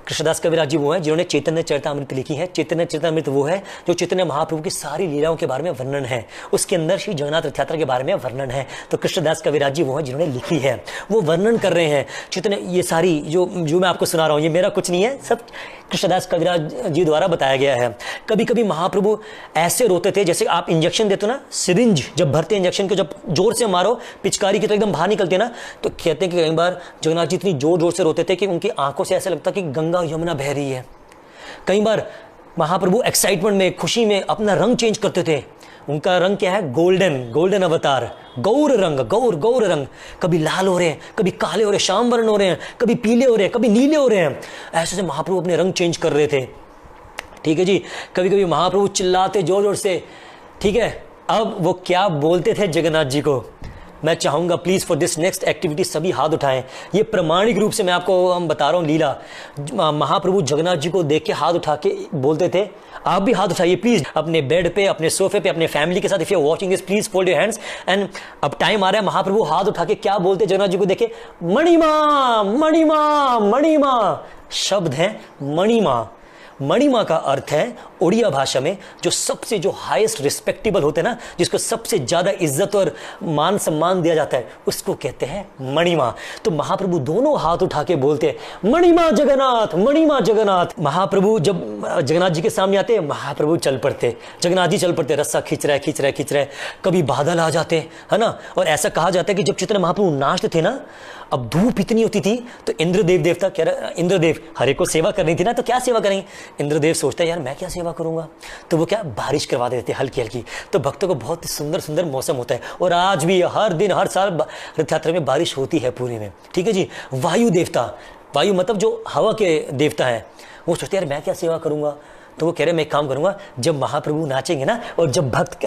कृष्णदास कविराज जी वो हैं जिन्होंने चैतन्य चरितामृत लिखी है। चैतन्य चरितामृत वो है जो चैतन्य महाप्रभु की सारी लीलाओं के बारे में वर्णन है, उसके अंदर श्री जगन्नाथ रथ यात्रा के बारे में वर्णन है। तो कृष्णदास कविराज जी वो हैं जिन्होंने लिखी है, वो वर्णन कर रहे हैं चैतन्य। ये सारी जो मैं आपको सुना रहा हूँ ये मेरा कुछ नहीं है, सब कृष्णदास कविराज जी द्वारा बताया गया है। कभी कभी महाप्रभु ऐसे रोते थे जैसे आप इंजेक्शन देते हो ना, सिरिंज जब भरते इंजेक्शन को जब जोर से मारो पिचकारी की तो एकदम बाहर निकलते ना, तो कहते हैं कि कई बार जगन्नाथ जी इतनी जोर जोर से रोते थे कि उनकी आंखों से ऐसा लगता कि गंगा यमुना बह रही है। कई बार महाप्रभु एक्साइटमेंट में, खुशी में अपना रंग चेंज करते थे। उनका रंग क्या है? गोल्डन अवतार, गौर रंग, गौर रंग। कभी लाल हो रहे हैं, कभी काले हो रहे हैं, श्याम वर्ण हो रहे हैं, कभी पीले हो रहे हैं, कभी नीले हो रहे हैं। ऐसे से महाप्रभु अपने रंग चेंज कर रहे थे। ठीक है जी। कभी कभी महाप्रभु चिल्लाते जोर जोर से। ठीक है, अब वो क्या बोलते थे जगन्नाथ जी को, मैं चाहूंगा please for this next activity सभी हाथ उठाएं। ये प्रमाणिक रूप से मैं आपको बता रहा हूं लीला। महाप्रभु जगन्नाथ जी को देख के हाथ उठा के बोलते थे। आप भी हाथ उठाइए प्लीज, अपने बेड पे, अपने सोफे पे, अपने फैमिली के साथ। If you are watching this please fold your hands. And अब टाइम आ रहा है, महाप्रभु हाथ उठा के क्या बोलते जगन्नाथ जी को देखे? मणिमा, मणिमा, मणिमा शब्द है मणिमा। मणिमा का अर्थ है उड़िया भाषा में जो सबसे, जो हाईएस्ट रिस्पेक्टेबल होते हैं ना, जिसको सबसे ज्यादा इज्जत और मान सम्मान दिया जाता है, उसको कहते हैं मणिमा। तो महाप्रभु दोनों हाथ उठा के बोलते हैं मणिमा जगन्नाथ, मणिमा जगन्नाथ। महाप्रभु जब जगन्नाथ जी के सामने आते महाप्रभु चल पड़ते, जगन्नाथ जी चल पड़ते, रस्सा खींच रहे। कभी बादल आ जाते, है ना। और ऐसा कहा जाता है कि जब चैतन्य महाप्रभु नाचते थे ना, अब धूप इतनी होती थी तो इंद्रदेव देवता कह रहा, इंद्रदेव हरे को सेवा करनी थी ना, तो क्या सेवा करेंगे? इंद्रदेव सोचता है यार मैं क्या सेवा करूंगा, तो वो क्या बारिश करवा देते हल्की हल्की। तो भक्तों को बहुत सुंदर सुंदर मौसम होता है। और आज भी हर दिन हर साल रथ यात्रा में बारिश होती है पूरी में। ठीक है जी। वायु देवता, वायु मतलब जो हवा के देवता है, वो सोचते यार मैं क्या सेवा करूंगा, तो वो कह रहे मैं एक काम करूंगा, जब महाप्रभु नाचेंगे ना और जब भक्त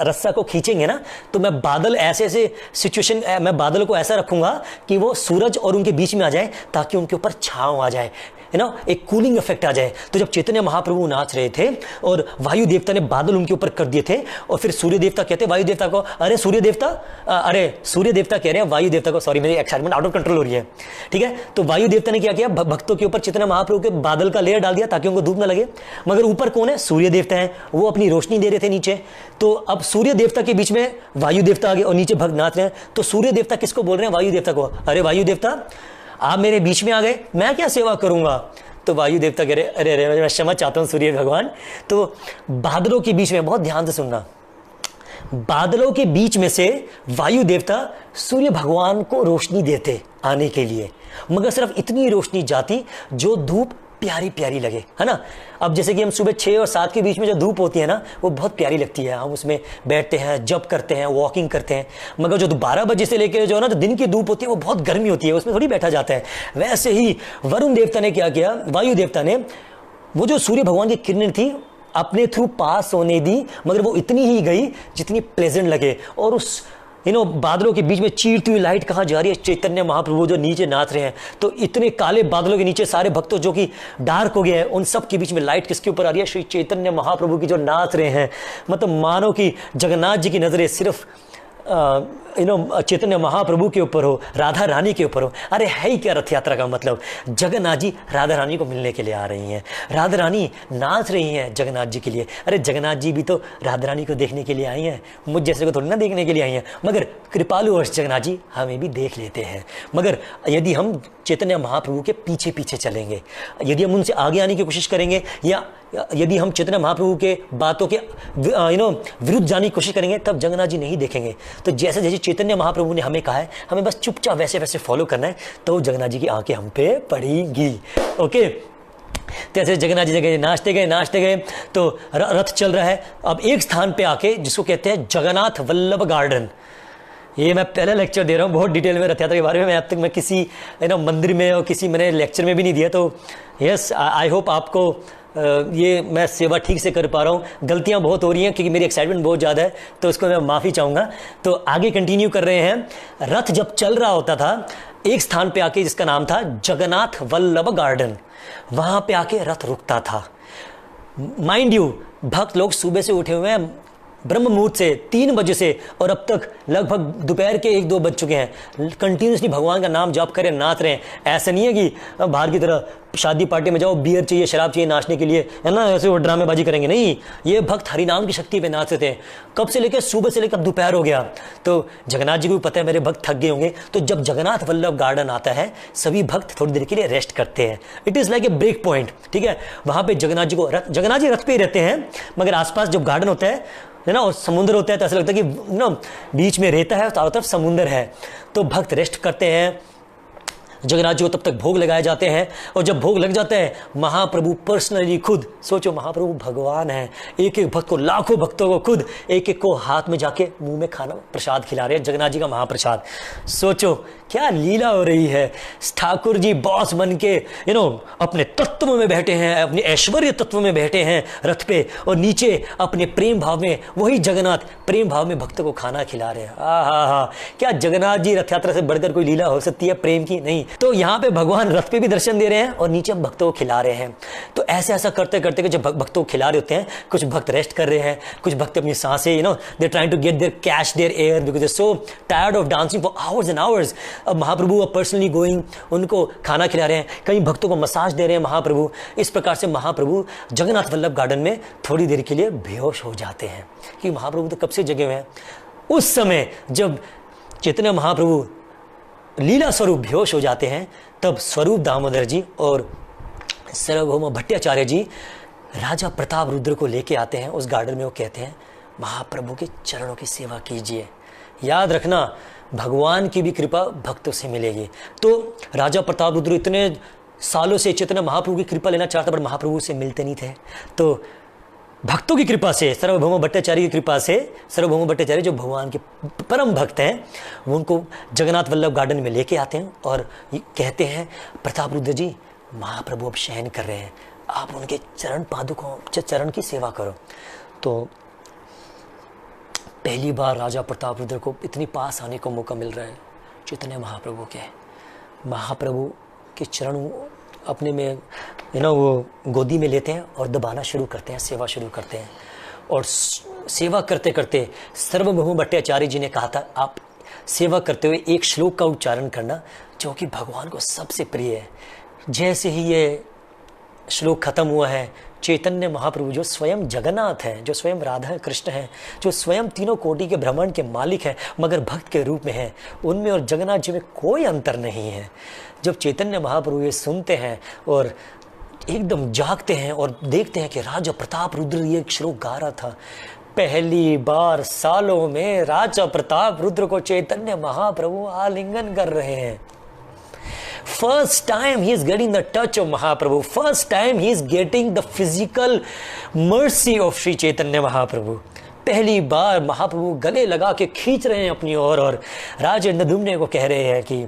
रस्सा को खींचेंगे ना, तो मैं बादल ऐसे सिचुएशन, मैं बादल को ऐसा रखूंगा कि वो सूरज और उनके बीच में आ जाए ताकि उनके ऊपर छांव आ जाए, है ना, एक कूलिंग इफेक्ट आ जाए। तो जब चैतन्य महाप्रभु नाच रहे थे और वायु देवता ने बादल उनके ऊपर कर दिए थे, और फिर सूर्य देवता कहते वायु देवता को, अरे सूर्य देवता कह रहे हैं वायु देवता को, सॉरी मेरी एक्साइटमेंट आउट ऑफ कंट्रोल हो रही है। ठीक है। तो वायु देवता ने क्या किया, भक्तों के ऊपर चैतन्य महाप्रभु के बादल का लेयर डाल दिया ताकि उनको धूप न लगे। मगर ऊपर कौन है? सूर्य देवता है, वो अपनी रोशनी दे रहे थे नीचे। तो अब सूर्य देवता के बीच में वायु देवता आ गए और नीचे भक्त नाच रहे हैं। तो सूर्य देवता किसको बोल रहे हैं? वायु देवता को, अरे वायु देवता आप मेरे बीच में आ गए, मैं क्या सेवा करूंगा? तो वायु देवता कह रहे अरे मैं क्षमा चाहता हूं सूर्य भगवान। तो बादलों के बीच में, बहुत ध्यान से सुनना, बादलों के बीच में से वायु देवता सूर्य भगवान को रोशनी देते आने के लिए, मगर सिर्फ इतनी रोशनी जाती जो धूप प्यारी प्यारी लगे, है ना। अब जैसे कि हम सुबह 6 और 7 के बीच में जो धूप होती है ना, वो बहुत प्यारी लगती है, हम उसमें बैठते हैं, जप करते हैं, वॉकिंग करते हैं। मगर जो 12 बजे से लेकर जो है ना, जो दिन की धूप होती है वो बहुत गर्मी होती है, उसमें थोड़ी बैठा जाता है। वैसे ही वरुण देवता ने क्या किया, वायु देवता ने वो जो सूर्य भगवान की किरण थी अपने थ्रू पास होने दी, मगर वो इतनी ही गई जितनी प्लेजेंट लगे। और उस बादलों के बीच में चीरती हुई लाइट कहाँ जा रही है? चैतन्य महाप्रभु जो नीचे नाच रहे हैं। तो इतने काले बादलों के नीचे सारे भक्तों जो कि डार्क हो गए हैं, उन सब के बीच में लाइट किसके ऊपर आ रही है? श्री चैतन्य महाप्रभु की जो नाच रहे हैं। मतलब मानो कि जगन्नाथ जी की नजरें सिर्फ चैतन्य महाप्रभु के ऊपर हो, राधा रानी के ऊपर हो। अरे है ही क्या रथ यात्रा का मतलब? जगन्नाथ जी राधा रानी को मिलने के लिए आ रही हैं, राधा रानी नाच रही हैं जगन्नाथ जी के लिए। अरे जगन्नाथ जी भी तो राधा रानी को देखने के लिए आई हैं, मुझ जैसे को थोड़ी ना देखने के लिए आई हैं। मगर कृपालु वर्ष जगन्नाथ जी हमें भी देख लेते हैं। मगर यदि हम चैतन्य महाप्रभु के पीछे पीछे चलेंगे, यदि हम उनसे आगे आने की कोशिश करेंगे, या यदि हम चैतन्य महाप्रभु के बातों के विरुद्ध जाने की कोशिश करेंगे, तब जगन्नाथ जी नहीं देखेंगे। तो जैसे जैसे चैतन्य महाप्रभु ने हमें कहा है, हमें बस चुपचाप वैसे वैसे फॉलो करना है, तो जगन्नाथ जी की आंखें हम पे पड़ेंगी। ओके। तो ऐसे जगन्नाथ जी जगह नाचते गए तो रथ चल रहा है। अब एक स्थान पे आके, जिसको कहते हैं जगन्नाथ वल्लभ गार्डन, ये मैं पहला लेक्चर दे रहा हूँ बहुत डिटेल में रथ यात्रा के बारे में। मैं अब तक मैं किसी मंदिर में और किसी मैंने लेक्चर में भी नहीं दिया। तो यस, आई होप आपको ये मैं सेवा ठीक से कर पा रहा हूँ। गलतियाँ बहुत हो रही हैं क्योंकि मेरी एक्साइटमेंट बहुत ज़्यादा है, तो उसको मैं माफ़ी चाहूँगा। तो आगे कंटिन्यू कर रहे हैं। रथ जब चल रहा होता था एक स्थान पे आके, जिसका नाम था जगन्नाथ वल्लभ गार्डन, वहाँ पे आके रथ रुकता था। माइंड यू, भक्त लोग सुबह से उठे हुए हैं, ब्रह्म मुहूर्त से 3 बजे से और अब तक लगभग दोपहर के 1-2 बज चुके हैं, कंटिन्यूसली भगवान का नाम जाप करें, नाच रहे हैं। ऐसा नहीं है कि बाहर की तरह शादी पार्टी में जाओ, बियर चाहिए, शराब चाहिए नाचने के लिए, है ना, ऐसे वो ड्रामेबाजी करेंगे। नहीं, ये भक्त हरिनाम की शक्ति पे नाच रहे थे। कब से लेकर सुबह से लेकर दोपहर हो गया। तो जगन्नाथ जी को भी पता है मेरे भक्त थक गए होंगे, तो जब जगन्नाथ वल्लभ गार्डन आता है सभी भक्त थोड़ी देर के लिए रेस्ट करते हैं। It is like a break point, ठीक है। वहां पे जगन्नाथ जी रथ पे ही रहते हैं, मगर आसपास जब गार्डन होता है ना, और समुद्र होता है, तो ऐसा लगता है कि ना बीच में रेता है, चारों तरफ समुद्र है। तो भक्त रेस्ट करते हैं, जगन्नाथ जी को तब तक भोग लगाए जाते हैं। और जब भोग लग जाते हैं, महाप्रभु पर्सनली खुद, सोचो महाप्रभु भगवान है, एक एक भक्त को, लाखों भक्तों को खुद एक एक को हाथ में जाके मुंह में खाना प्रसाद खिला रहे हैं, जगन्नाथ जी का महाप्रसाद। सोचो क्या लीला हो रही है। ठाकुर जी बॉस बन के अपने तत्व में बैठे हैं, अपने ऐश्वर्य तत्व में बैठे हैं रथ पे, और नीचे अपने प्रेम भाव में वही जगन्नाथ प्रेम भाव में भक्तों को खाना खिला रहे हैं। हा, क्या जगन्नाथ जी रथ यात्रा से बढ़कर कोई लीला हो सकती है प्रेम की? नहीं। तो यहाँ पे भगवान रथ पे भी दर्शन दे रहे हैं और नीचे भक्तों को खिला रहे हैं। तो ऐसा करते करते जब भक्तों को खिला रहे होते हैं, कुछ भक्त रेस्ट कर रहे हैं, कुछ भक्त अपनी सांसें they trying to get their catch their air because they so tired of dancing for hours and hours. अब महाप्रभु पर्सनली गोइंग उनको खाना खिला रहे हैं, कई भक्तों को मसाज दे रहे हैं महाप्रभु। इस प्रकार से महाप्रभु जगन्नाथ वल्लभ गार्डन में थोड़ी देर के लिए बेहोश हो जाते हैं, कि महाप्रभु तो कब से जगे हुए हैं। उस समय जब चैतन्य महाप्रभु लीला स्वरूप बेहोश हो जाते हैं, तब स्वरूप दामोदर जी और सार्वभौम भट्टाचार्य जी राजा प्रताप रुद्र को लेके आते हैं उस गार्डन में। वो कहते हैं महाप्रभु के चरणों की सेवा कीजिए, याद रखना भगवान की भी कृपा भक्तों से मिलेगी। तो राजा प्रताप रुद्र इतने सालों से चैतन्य महाप्रभु की कृपा लेना चाहता, पर महाप्रभु से मिलते नहीं थे। तो भक्तों की कृपा से, सार्वभौम भट्टाचार्य की कृपा से, सार्वभौम भट्टाचार्य जो भगवान के परम भक्त हैं, वो उनको जगन्नाथ वल्लभ गार्डन में लेके आते हैं और कहते हैं प्रताप रुद्र जी महाप्रभु अब शयन कर रहे हैं, आप उनके चरण की सेवा करो। तो पहली बार राजा प्रताप रुद्र को इतनी पास आने को मौका मिल रहा है चैतन्य महाप्रभु के। महाप्रभु के चरण अपने में वो गोदी में लेते हैं और दबाना शुरू करते हैं, सेवा शुरू करते हैं। और सेवा करते करते सार्वभौम भट्टाचार्य जी ने कहा था, आप सेवा करते हुए एक श्लोक का उच्चारण करना जो कि भगवान को सबसे प्रिय है। जैसे ही ये श्लोक खत्म हुआ है, चैतन्य महाप्रभु जो स्वयं जगन्नाथ हैं, जो स्वयं राधा कृष्ण हैं, जो स्वयं तीनों कोटि के ब्रह्मांड के मालिक हैं मगर भक्त के रूप में हैं, उनमें और जगन्नाथ जी में कोई अंतर नहीं है। जब चैतन्य महाप्रभु ये सुनते हैं और एकदम जागते हैं और देखते हैं कि राजा प्रताप रुद्र ये श्लोक गा रहा था, पहली बार सालों में राजा प्रताप रुद्र को चैतन्य महाप्रभु आलिंगन कर रहे हैं। First time he is getting the touch of Mahaprabhu. First time he is getting the physical mercy of Sri Chaitanya Mahaprabhu. पहली बार महाप्रभु गले लगा के खींच रहे हैं अपनी ओर और राजा नदुम्ने को कह रहे हैं कि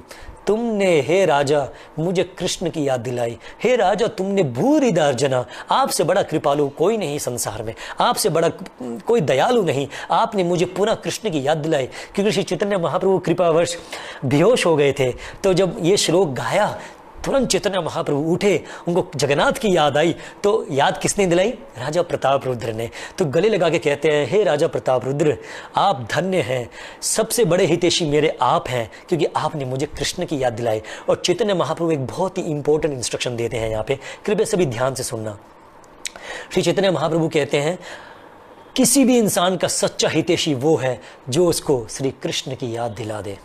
तुमने हे राजा मुझे कृष्ण की याद दिलाई, हे राजा तुमने भूरि दर्जना, आपसे बड़ा कृपालु कोई नहीं संसार में, आपसे बड़ा कोई दयालु नहीं, आपने मुझे पुनः कृष्ण की याद दिलाई। क्योंकि श्री चैतन्य महाप्रभु कृपावश बेहोश हो गए थे। तो जब ये श्लोक गाया तुरंत चैतन्य महाप्रभु उठे, उनको जगन्नाथ की याद आई। तो याद किसने दिलाई? राजा प्रताप रुद्र ने। तो गले लगा के कहते हैं, हे राजा प्रताप रुद्र आप धन्य हैं, सबसे बड़े हितैषी मेरे आप हैं क्योंकि आपने मुझे कृष्ण की याद दिलाई। और चैतन्य महाप्रभु एक बहुत ही इंपॉर्टेंट इंस्ट्रक्शन देते हैं यहाँ पे, कृपया सभी ध्यान से सुनना। श्री चैतन्य महाप्रभु कहते हैं किसी भी इंसान का सच्चा हितैषी वो है जो उसको श्री कृष्ण की याद दिला दे।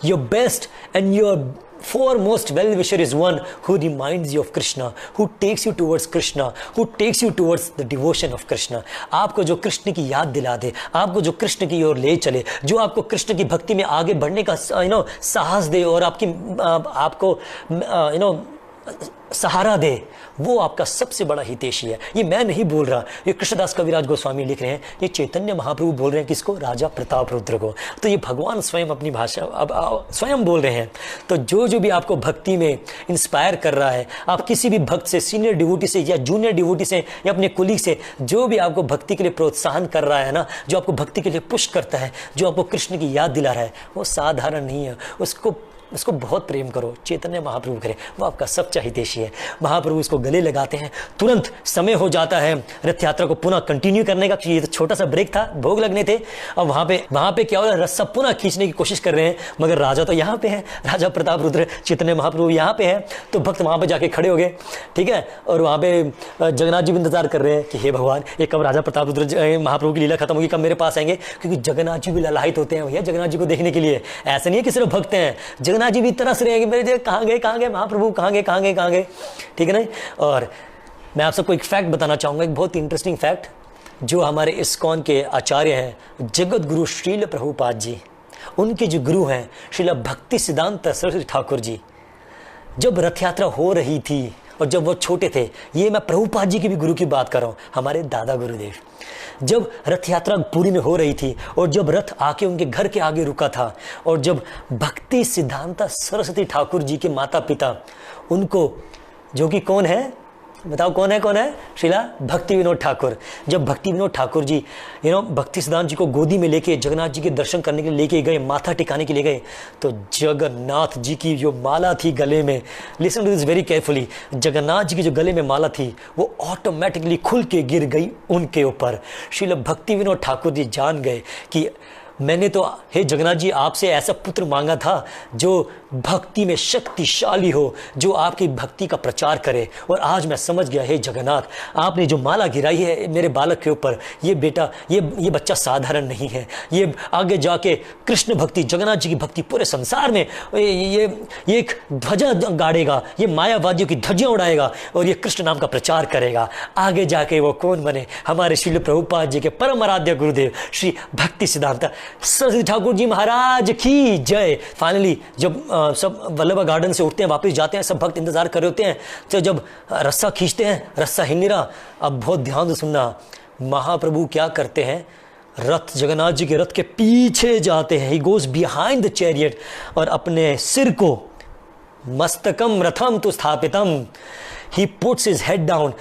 Your best and your foremost well-wisher is one who reminds you of Krishna, who takes you towards Krishna, who takes you towards the devotion of Krishna. आपको जो कृष्ण की याद दिला दे, आपको जो कृष्ण की ओर ले चले, जो आपको कृष्ण की भक्ति में आगे बढ़ने का साहस दे और आपको सहारा दे, वो आपका सबसे बड़ा हितैषी है। ये मैं नहीं बोल रहा, ये कृष्णदास कविराज गोस्वामी लिख रहे हैं, ये चैतन्य महाप्रभु बोल रहे हैं। किसको? राजा प्रताप रुद्र को। तो ये भगवान स्वयं अपनी भाषा अब स्वयं बोल रहे हैं। तो जो भी आपको भक्ति में इंस्पायर कर रहा है, आप किसी भी भक्त से, सीनियर डिवोटी से या जूनियर डिवोटी से या अपने कुलीग से, जो भी आपको भक्ति के लिए प्रोत्साहन कर रहा है ना, जो आपको भक्ति के लिए पुश करता है, जो आपको कृष्ण की याद दिला रहा है, वो साधारण नहीं है। उसको उसको बहुत प्रेम करो। चैतन्य महाप्रभु करे, वो आपका सच्चा हितैषी है। महाप्रभु उसको गले लगाते हैं, तुरंत समय हो जाता है रथ यात्रा को पुनः कंटिन्यू करने का। ये तो छोटा सा ब्रेक था, भोग लगने थे। अब वहां पे क्या हो रहा है, रस्सा पुनः खींचने की कोशिश कर रहे हैं, मगर राजा तो यहाँ पे है, राजा प्रताप रुद्र चैतन्य महाप्रभु यहाँ पे है। तो भक्त वहां पे जाके खड़े हो गए, ठीक है, और वहां पे जगन्नाथ जी भी इंतजार कर रहे हैं कि हे भगवान, ये कब राजा प्रताप रुद्र महाप्रभु की लीला खत्म होगी, कब मेरे पास आएंगे, क्योंकि जगन्नाथ जी भी ललायित होते हैं भैया जगन्नाथ जी को देखने के लिए। ऐसा नहीं है कि सिर्फ भक्त हैं, जगन्नाथ जी भी तरस रहे हैं कि मेरे कहाँ गए महाप्रभु, कहाँ गए, ठीक है ना। और मैं आप सबको एक फैक्ट बताना चाहूंगा, एक बहुत ही इंटरेस्टिंग फैक्ट, जो हमारे इस्कॉन के आचार्य हैं जगत गुरु श्रील प्रभुपाद जी, उनके जो गुरु हैं श्रील भक्ति सिद्धांत सरस्वती ठाकुर जी, जब रथ यात्रा हो रही थी और जब वो छोटे थे, ये मैं प्रभुपाद जी के भी गुरु की बात कर रहा हूँ, हमारे दादा गुरुदेव, जब रथ यात्रा पुरी में हो रही थी और जब रथ आके उनके घर के आगे रुका था, और जब भक्ति सिद्धांता सरस्वती ठाकुर जी के माता पिता उनको, जो कि कौन है बताओ, कौन है श्रीला भक्ति विनोद ठाकुर, जब भक्ति विनोद ठाकुर जी भक्ति सिद्धांत जी को गोदी में लेके जगन्नाथ जी के दर्शन करने के लिए लेके गए, माथा टिकाने के लिए गए, तो जगन्नाथ जी की जो माला थी गले में, listen to this very carefully, Jagannath ji की जो गले में माला थी वो ऑटोमेटिकली खुल के गिर गई उनके ऊपर। श्रील भक्ति विनोद ठाकुर जी जान गए कि मैंने तो हे जगन्नाथ जी आपसे ऐसा पुत्र मांगा था जो भक्ति में शक्तिशाली हो, जो आपकी भक्ति का प्रचार करे, और आज मैं समझ गया हे जगन्नाथ, आपने जो माला गिराई है मेरे बालक के ऊपर, ये बेटा, ये बच्चा साधारण नहीं है, ये आगे जाके कृष्ण भक्ति, जगन्नाथ जी की भक्ति पूरे संसार में ये एक ध्वजा गाड़ेगा, ये मायावादियों की ध्वजियाँ उड़ाएगा और ये कृष्ण नाम का प्रचार करेगा। आगे जाके वो कौन बने, हमारे श्रील प्रभुपाद जी के परम आराध्य गुरुदेव श्री भक्ति सिद्धांत सरस्वती ठाकुर जी महाराज की जय। फाइनली जब सब वल्लभा गार्डन से उठते हैं, वापस जाते हैं, सब भक्त इंतजार कर रहे होते हैं, तो जब रस्सा खींचते हैं, रस्सा हिल नहीं रहा। अब बहुत ध्यान से सुनना, महाप्रभु क्या करते हैं, रथ, जगन्नाथ जी के रथ के पीछे जाते हैं, he goes behind the chariot, और अपने सिर को, मस्तकम रथम तु स्थापितम, he puts his head down.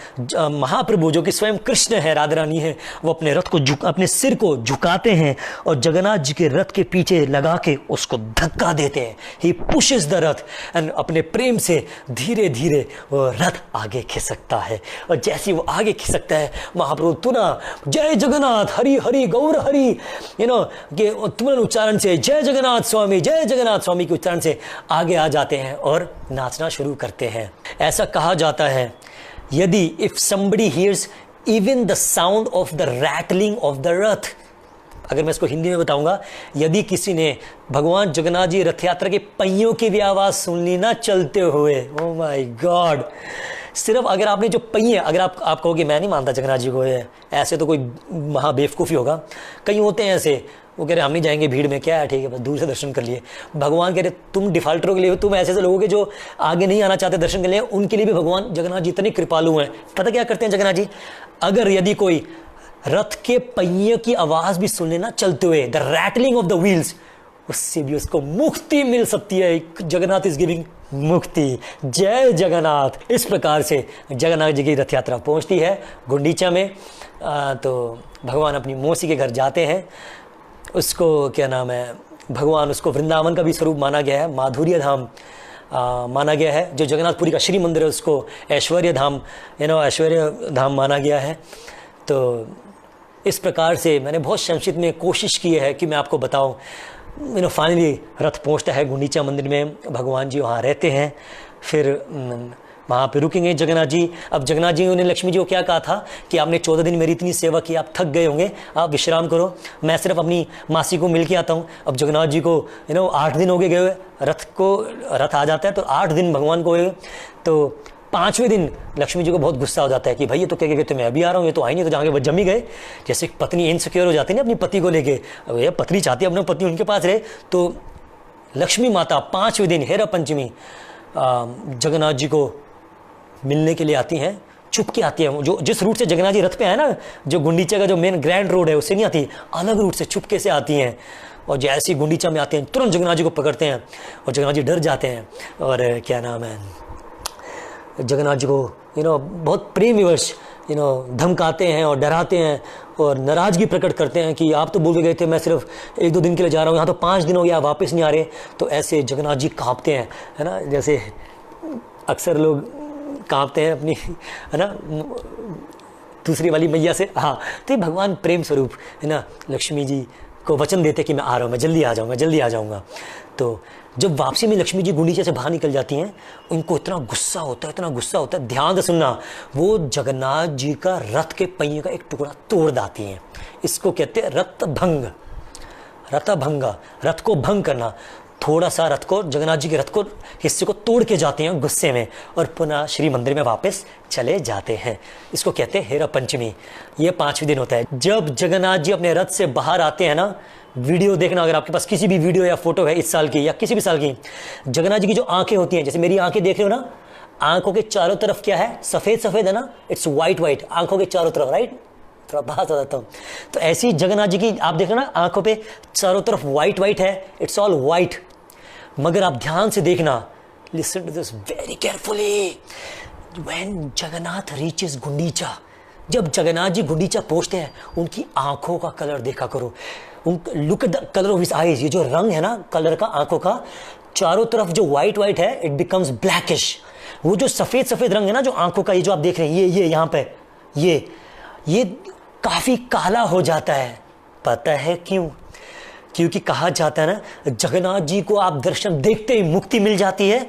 Mahaprabhu जो कि स्वयं कृष्ण है, राधा रानी है, वो अपने रथ को अपने सिर को झुकाते हैं और जगन्नाथ जी के रथ के पीछे लगा के उसको धक्का देते हैं। ही पुशेस द रथ, एंड अपने प्रेम से धीरे धीरे वो रथ आगे खिसकता है, और जैसे वो आगे खिसकता है, महाप्रभु तुरंत जय जगन्नाथ हरि हरि गौर हरि, के तुरंत उच्चारण से जय जगन्नाथ स्वामी के उच्चारण से आगे आ जाते हैं और नाचना शुरू करते हैं। ऐसा कहा जाता है, यदि if somebody hears even the sound of the rattling of the रथ, अगर मैं इसको हिंदी में बताऊंगा, यदि किसी ने भगवान जगन्नाथ जी रथ यात्रा के पहियों की भी आवाज सुन ली ना चलते हुए, ओ माय गॉड, सिर्फ अगर आपने जो पहिए, अगर आप कहोगे मैं नहीं मानता जगन्नाथ जी को, ऐसे तो कोई महाबेवकूफ़ी होगा, कई होते हैं ऐसे, वो कह रहे हम नहीं जाएंगे भीड़ में, क्या है ठीक है बस दूर से दर्शन कर लिए। भगवान कह रहे तुम डिफाल्टरों के लिए, तुम ऐसे लोगों के जो आगे नहीं आना चाहते दर्शन के लिए, उनके लिए भी भगवान जगन्नाथ जी इतने कृपालु हैं। पता क्या करते हैं जगन्नाथ जी, अगर यदि कोई रथ के पहिए की आवाज भी सुन लेना चलते हुए, the rattling of the wheels, उससे भी उसको मुक्ति मिल सकती है। जगन्नाथ इज गिविंग मुक्ति, जय जगन्नाथ। इस प्रकार से जगन्नाथ जी की रथ यात्रा पहुंचती है गुंडीचा में। तो भगवान अपनी मौसी के घर जाते हैं, उसको क्या नाम है, भगवान उसको वृंदावन का भी स्वरूप माना गया है, माधुर्य धाम माना गया है। जो जगन्नाथपुरी का श्री मंदिर है उसको ऐश्वर्य धाम, ऐश्वर्य धाम माना गया है। तो इस प्रकार से मैंने बहुत संक्षिप्त में कोशिश की है कि मैं आपको बताऊं। फाइनली रथ पहुंचता है गुंडीचा मंदिर में, भगवान जी वहाँ रहते हैं, फिर वहाँ पे रुकेंगे जगन्नाथ जी। अब जगन्नाथ जी ने लक्ष्मी जी को क्या कहा था कि आपने 14 दिन मेरी इतनी सेवा की, आप थक गए होंगे, आप विश्राम करो, मैं सिर्फ अपनी मासी को मिल के आता हूँ। अब जगन्नाथ जी को 8 दिन हो गए हुए, रथ आ जाता है तो 8 दिन भगवान को हुए। तो 5वें दिन लक्ष्मी जी को बहुत गुस्सा हो जाता है कि भाई ये तो क्या कहते मैं अभी आ रहा हूँ, ये तो आई नहीं, तो जहाँ वो जम ही गए। जैसे पत्नी इनसिक्योर हो जाती है ना अपनी पति को लेके, ये पत्नी चाहती है अपने पति उनके पास रहे। तो लक्ष्मी माता 5वें दिन हेरा पंचमी जगन्नाथ जी को मिलने के लिए आती हैं, छुप के आती है। जो जिस रूट से जगन्नाथ जी रथ पे है ना, जो गुंडीचा का जो मेन ग्रैंड रोड है उससे नहीं आती, अलग रूट से छुपके से आती हैं। और जैसे ही गुंडीचा में आते हैं तुरंत जगन्नाथ जी को पकड़ते हैं और जगन्नाथ जी डर जाते हैं। और क्या नाम है, जगन्नाथ जी को बहुत प्रेम विवश धमकाते हैं और डराते हैं और नाराज़गी प्रकट करते हैं कि आप तो बोल के गए थे मैं सिर्फ 1-2 दिन के लिए जा रहा हूँ, यहाँ तो 5 दिन हो गया, आप वापस नहीं आ रहे। तो ऐसे जगन्नाथ जी कांपते हैं, है ना, जैसे अक्सर लोग कांपते हैं अपनी, है ना, दूसरी वाली मैया से। हाँ, तो ये भगवान प्रेम स्वरूप, है ना, लक्ष्मी जी को वचन देते कि मैं आ रहा हूँ, मैं जल्दी आ जाऊँगा, जल्दी आ जाऊँगा। तो जब वापसी में लक्ष्मी जी गुंडीचा से बाहर निकल जाती हैं, उनको इतना गुस्सा होता है, इतना गुस्सा होता है, ध्यान से सुनना, वो जगन्नाथ जी का रथ के पहिए का एक टुकड़ा तोड़ देती हैं। इसको कहते हैं रथभंग, रथभंगा, रथ को भंग करना। थोड़ा सा रथ को, जगन्नाथ जी के रथ को हिस्से को तोड़ के जाते हैं गुस्से में और पुनः श्री मंदिर में वापस चले जाते हैं। इसको कहते हैं हेरा पंचमी। ये 5वें दिन होता है जब जगन्नाथ जी अपने रथ से बाहर आते हैं ना। वीडियो देखना, अगर आपके पास किसी भी वीडियो या फोटो है इस साल की या किसी भी साल की, जगन्नाथ जी की जो आंखें होती हैं, जैसे मेरी आंखें देख रहे हो ना, आंखों के चारों तरफ क्या है, सफेद सफेद है ना, इट्स वाइट वाइट, आंखों के चारों तरफ, राइट, थोड़ा बात हो जाता हूँ। तो ऐसी जगन्नाथ जी की आप देख रहे हो ना, आंखों पे चारों तरफ वाइट वाइट है, इट्स ऑल वाइट। मगर आप ध्यान से देखना, listen to this very carefully, when Jagannath reaches Gundicha, जब जगन्नाथ जी गुंडीचा पहुंचते हैं, उनकी आंखों का कलर देखा करो, look at the colour of his eyes. ये जो रंग है ना कलर का आंखों का, चारों तरफ जो व्हाइट व्हाइट है इट बिकम्स ब्लैकिश। वो जो सफेद सफेद रंग है ना जो आंखों का, ये जो आप देख रहे हैं, ये यहाँ पे ये काफी काला हो जाता है। पता है क्यों? क्योंकि कहा जाता है ना, जगन्नाथ जी को आप दर्शन देखते ही मुक्ति मिल जाती है,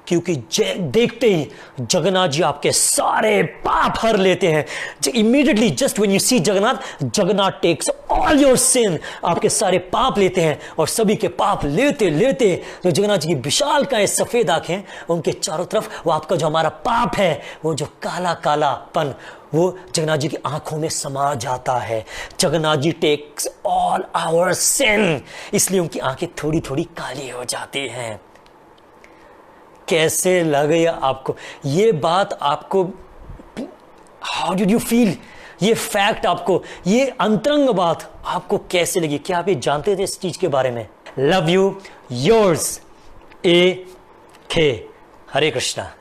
क्योंकि देखते ही जगन्नाथ जी आपके सारे पाप हर लेते हैं। Immediately just when you see Jagannath, Jagannath takes all your sin, आपके सारे पाप लेते हैं। और सभी के पाप लेते लेते जो जगन्नाथ जी की विशालकाय सफेद आंखें, उनके चारों तरफ वो आपका जो हमारा पाप है, वो जो काला कालापन, वो जगन्नाथ जी की आंखों में समा जाता है। Jagannath ji takes all our सिन, इसलिए उनकी आंखें थोड़ी थोड़ी काली हो जाती हैं। कैसे लगे आपको ये बात? आपको हाउ डिड यू फील? ये फैक्ट आपको, ये अंतरंग बात आपको कैसे लगी? क्या आप ये जानते थे इस चीज के बारे में? Love you, yours AK। Hare Krishna.